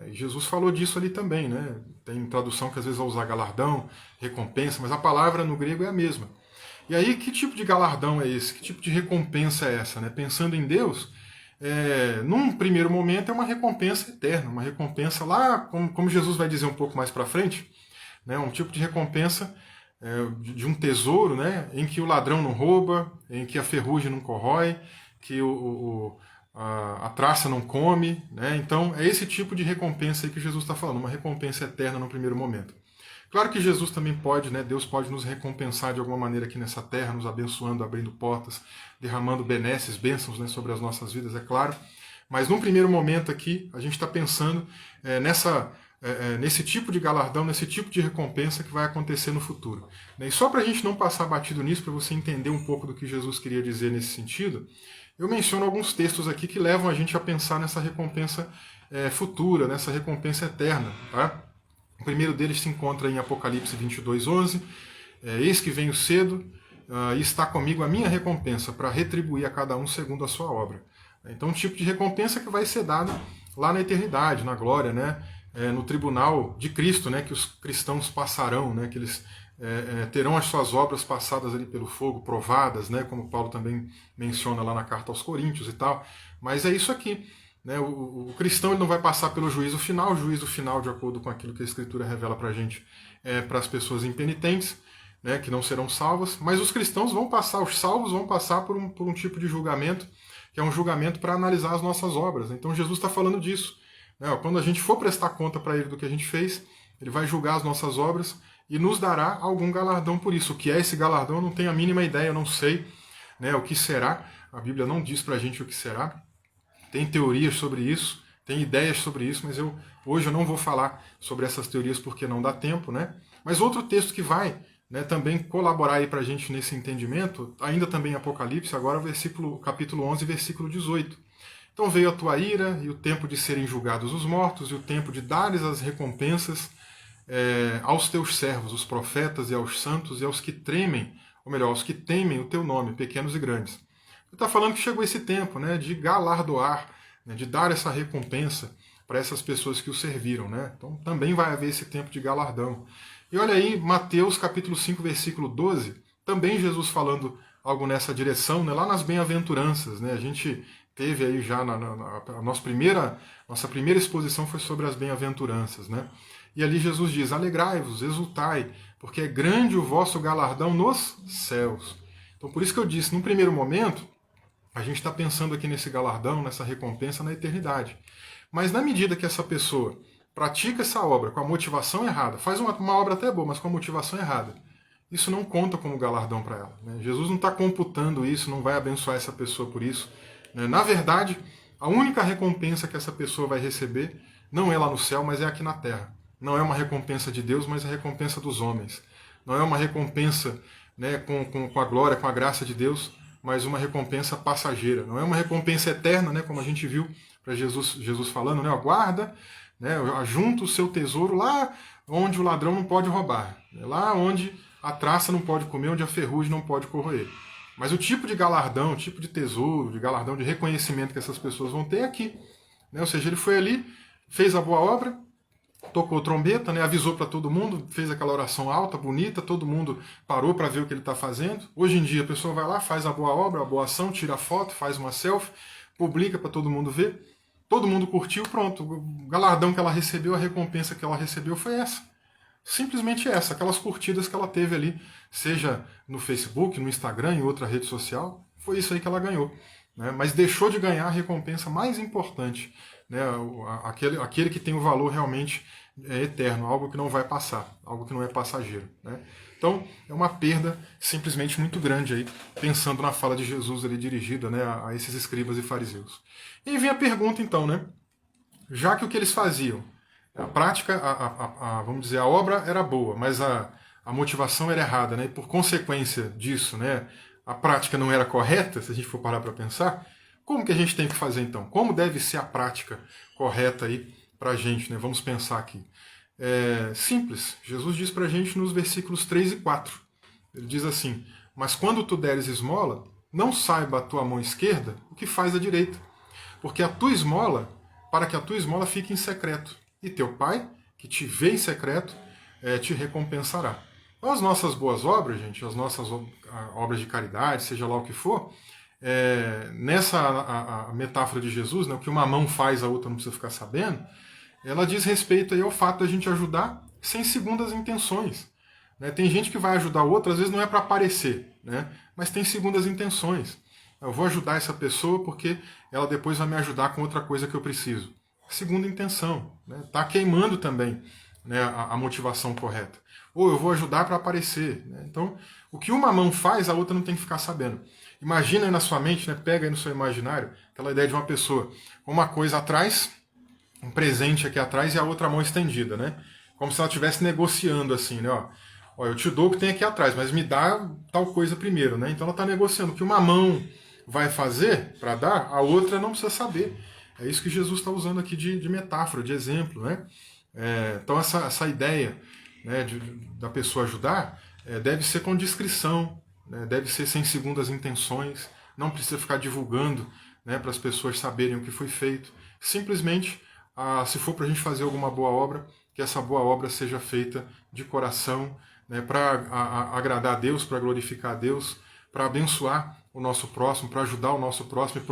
E Jesus falou disso ali também, né? Tem tradução que às vezes vai usar galardão, recompensa, mas a palavra no grego é a mesma. E aí, que tipo de galardão é esse? Que tipo de recompensa é essa? Né? Pensando em Deus, num primeiro momento é uma recompensa eterna, uma recompensa lá, como Jesus vai dizer um pouco mais para frente, né? Um tipo de recompensa de um tesouro, né? Em que o ladrão não rouba, em que a ferrugem não corrói, que a traça não come. Né? Então é esse tipo de recompensa aí que Jesus está falando, uma recompensa eterna no primeiro momento. Claro que Jesus também pode, né, Deus pode nos recompensar de alguma maneira aqui nessa terra, nos abençoando, abrindo portas, derramando benesses, bênçãos, né, sobre as nossas vidas, é claro. Mas num primeiro momento aqui, a gente está pensando nesse tipo de galardão, nesse tipo de recompensa que vai acontecer no futuro. Né? E só para a gente não passar batido nisso, para você entender um pouco do que Jesus queria dizer nesse sentido, eu menciono alguns textos aqui que levam a gente a pensar nessa recompensa futura, nessa recompensa eterna. Tá? O primeiro deles se encontra em Apocalipse 22:11. Eis que venho cedo e está comigo a minha recompensa para retribuir a cada um segundo a sua obra. Então, um tipo de recompensa que vai ser dada lá na eternidade, na glória, né? No tribunal de Cristo, né? Que os cristãos passarão, né? Que eles terão as suas obras passadas ali pelo fogo, provadas, né? Como Paulo também menciona lá na carta aos Coríntios e tal. Mas é isso aqui. Né? O cristão ele não vai passar pelo juízo final, de acordo com aquilo que a Escritura revela para a gente, para as pessoas impenitentes, né, que não serão salvas, mas os cristãos vão passar, os salvos vão passar por um tipo de julgamento, que é um julgamento para analisar as nossas obras. Então Jesus está falando disso. Né? Quando a gente for prestar conta para ele do que a gente fez, ele vai julgar as nossas obras e nos dará algum galardão por isso. O que é esse galardão eu não tenho a mínima ideia, eu não sei, né, o que será. A Bíblia não diz para a gente o que será. tem teorias sobre isso, tem ideias sobre isso, mas hoje eu não vou falar sobre essas teorias porque não dá tempo, né? Mas outro texto que vai, né, também colaborar aí para a gente nesse entendimento, ainda também em Apocalipse, agora capítulo 11, versículo 18. Então veio a tua ira e o tempo de serem julgados os mortos e o tempo de dares as recompensas aos teus servos, os profetas, e aos santos e aos que tremem, ou melhor, aos que temem o teu nome, pequenos e grandes. Ele está falando que chegou esse tempo, né, de galardoar, né, de dar essa recompensa para essas pessoas que o serviram, né? Então também vai haver esse tempo de galardão. E olha aí, Mateus capítulo 5, versículo 12, também Jesus falando algo nessa direção, né, lá nas bem-aventuranças, né? A gente teve aí já a nossa primeira exposição foi sobre as bem-aventuranças, né? E ali Jesus diz: alegrai-vos, exultai, porque é grande o vosso galardão nos céus. Então por isso que eu disse, num primeiro momento, a gente está pensando aqui nesse galardão, nessa recompensa na eternidade. Mas na medida que essa pessoa pratica essa obra com a motivação errada, faz uma obra até boa, mas com a motivação errada, isso não conta como galardão para ela, né? Jesus não está computando isso, não vai abençoar essa pessoa por isso, né? Na verdade, a única recompensa que essa pessoa vai receber não é lá no céu, mas é aqui na terra. Não é uma recompensa de Deus, mas é a recompensa dos homens. Não é uma recompensa, né, com a glória, com a graça de Deus, mas uma recompensa passageira. Não é uma recompensa eterna, né, como a gente viu para Jesus falando, né, guarda, né, ajunta o seu tesouro lá onde o ladrão não pode roubar, né, lá onde a traça não pode comer, onde a ferrugem não pode corroer. Mas o tipo de galardão, o tipo de tesouro, de galardão, de reconhecimento que essas pessoas vão ter é aqui. Né? Ou seja, ele foi ali, fez a boa obra, tocou trombeta, né, avisou para todo mundo, fez aquela oração alta, bonita, todo mundo parou para ver o que ele está fazendo. Hoje em dia a pessoa vai lá, faz a boa obra, a boa ação, tira a foto, faz uma selfie, publica para todo mundo ver, todo mundo curtiu, pronto. O galardão que ela recebeu, a recompensa que ela recebeu foi essa. Simplesmente essa, aquelas curtidas que ela teve ali, seja no Facebook, no Instagram, em outra rede social, foi isso aí que ela ganhou. Né? Mas deixou de ganhar a recompensa mais importante, né? Aquele que tem o valor realmente eterno, algo que não vai passar, algo que não é passageiro. Né? Então, é uma perda simplesmente muito grande aí, pensando na fala de Jesus ali dirigida, né, a esses escribas e fariseus. E aí vem a pergunta então, né? Já que o que eles faziam, a prática, vamos dizer, a obra era boa, mas a motivação era errada, né? E por consequência disso, né, a prática não era correta, se a gente for parar para pensar, como que a gente tem que fazer então? Como deve ser a prática correta aí para a gente, né? Vamos pensar aqui. Simples, Jesus diz para a gente nos versículos 3 e 4. Ele diz assim: mas quando tu deres esmola, não saiba a tua mão esquerda o que faz a direita, porque a tua esmola, para que a tua esmola fique em secreto, e teu pai, que te vê em secreto, te recompensará. Então, as nossas boas obras, gente, as nossas obras de caridade, seja lá o que for, nessa a metáfora de Jesus, né, o que uma mão faz, a outra não precisa ficar sabendo, ela diz respeito aí ao fato da gente ajudar sem segundas intenções. Né? Tem gente que vai ajudar o outro, às vezes não é para aparecer, né? Mas tem segundas intenções. Eu vou ajudar essa pessoa porque ela depois vai me ajudar com outra coisa que eu preciso. Segunda intenção. Está, né? Queimando também, né, a motivação correta. Ou eu vou ajudar para aparecer. Né? Então, o que uma mão faz, a outra não tem que ficar sabendo. Imagina aí na sua mente, né, pega aí no seu imaginário, aquela ideia de uma pessoa com uma coisa atrás, um presente aqui atrás e a outra mão estendida, né? Como se ela estivesse negociando assim, né? Ó, eu te dou o que tem aqui atrás, mas me dá tal coisa primeiro, né? Então ela está negociando. O que uma mão vai fazer para dar, a outra não precisa saber. É isso que Jesus está usando aqui de metáfora, de exemplo, né? Então essa ideia, né, da pessoa ajudar deve ser com discrição, né? Deve ser sem segundas intenções, não precisa ficar divulgando, né, para as pessoas saberem o que foi feito. Simplesmente, se for para a gente fazer alguma boa obra, que essa boa obra seja feita de coração, né, para agradar a Deus, para glorificar a Deus, para abençoar o nosso próximo, para ajudar o nosso próximo. E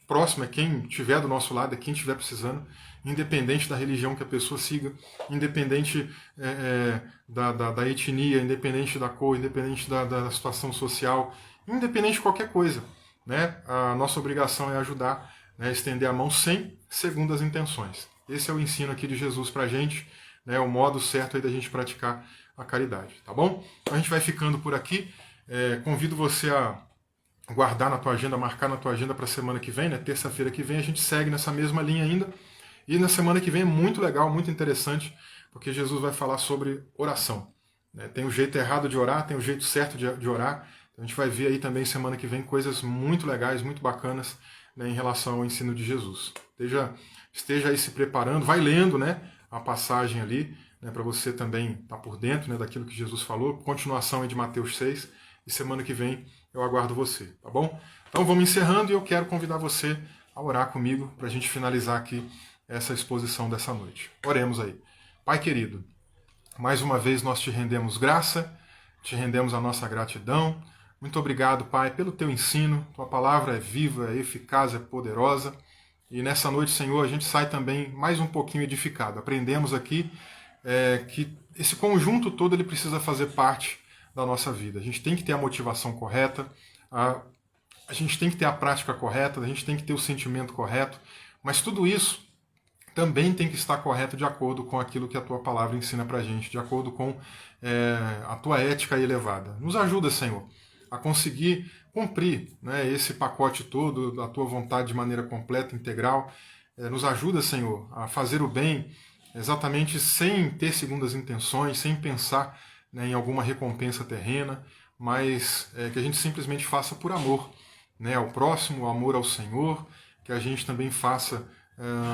próximo é quem estiver do nosso lado, é quem estiver precisando, independente da religião que a pessoa siga, independente da etnia, independente da cor, independente da situação social, independente de qualquer coisa. Né? A nossa obrigação é ajudar, né, estender a mão sem segundas intenções. Esse é o ensino aqui de Jesus para a gente, né, o modo certo aí da gente praticar a caridade, tá bom? Então a gente vai ficando por aqui. Convido você guardar na tua agenda, marcar na tua agenda para a semana que vem, né? Terça-feira que vem a gente segue nessa mesma linha ainda. E na semana que vem é muito legal, muito interessante, porque Jesus vai falar sobre oração. Né? Tem o jeito errado de orar, tem o jeito certo de orar. Então a gente vai ver aí também semana que vem coisas muito legais, muito bacanas, né, em relação ao ensino de Jesus. Esteja aí se preparando, vai lendo, né, a passagem ali, né, para você também estar por dentro, né, daquilo que Jesus falou. Continuação aí de Mateus 6. E semana que vem eu aguardo você, tá bom? Então vamos encerrando e eu quero convidar você a orar comigo para a gente finalizar aqui essa exposição dessa noite. Oremos aí. Pai querido, mais uma vez nós te rendemos graça, te rendemos a nossa gratidão. Muito obrigado, Pai, pelo teu ensino. Tua palavra é viva, é eficaz, é poderosa. E nessa noite, Senhor, a gente sai também mais um pouquinho edificado. Aprendemos aqui que esse conjunto todo ele precisa fazer parte da nossa vida. A gente tem que ter a motivação correta, a gente tem que ter a prática correta, a gente tem que ter o sentimento correto, mas tudo isso também tem que estar correto de acordo com aquilo que a tua palavra ensina pra gente, de acordo com a tua ética elevada. Nos ajuda, Senhor, a conseguir cumprir, né, esse pacote todo da tua vontade de maneira completa, integral. Nos ajuda, Senhor, a fazer o bem exatamente sem ter segundas intenções, sem pensar, né, em alguma recompensa terrena, mas que a gente simplesmente faça por amor, né, ao próximo, amor ao Senhor, que a gente também faça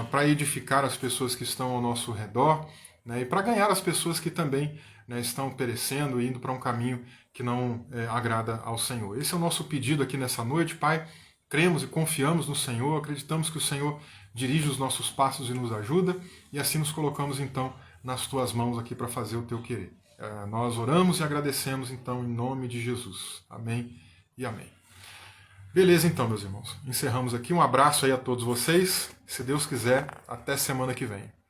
para edificar as pessoas que estão ao nosso redor, né, e para ganhar as pessoas que também, né, estão perecendo e indo para um caminho que não agrada ao Senhor. Esse é o nosso pedido aqui nessa noite, Pai. Cremos e confiamos no Senhor, acreditamos que o Senhor dirige os nossos passos e nos ajuda, e assim nos colocamos então nas tuas mãos aqui para fazer o teu querer. Nós oramos e agradecemos então em nome de Jesus. Amém e amém. Beleza então, meus irmãos. Encerramos aqui. Um abraço aí a todos vocês. Se Deus quiser, até semana que vem.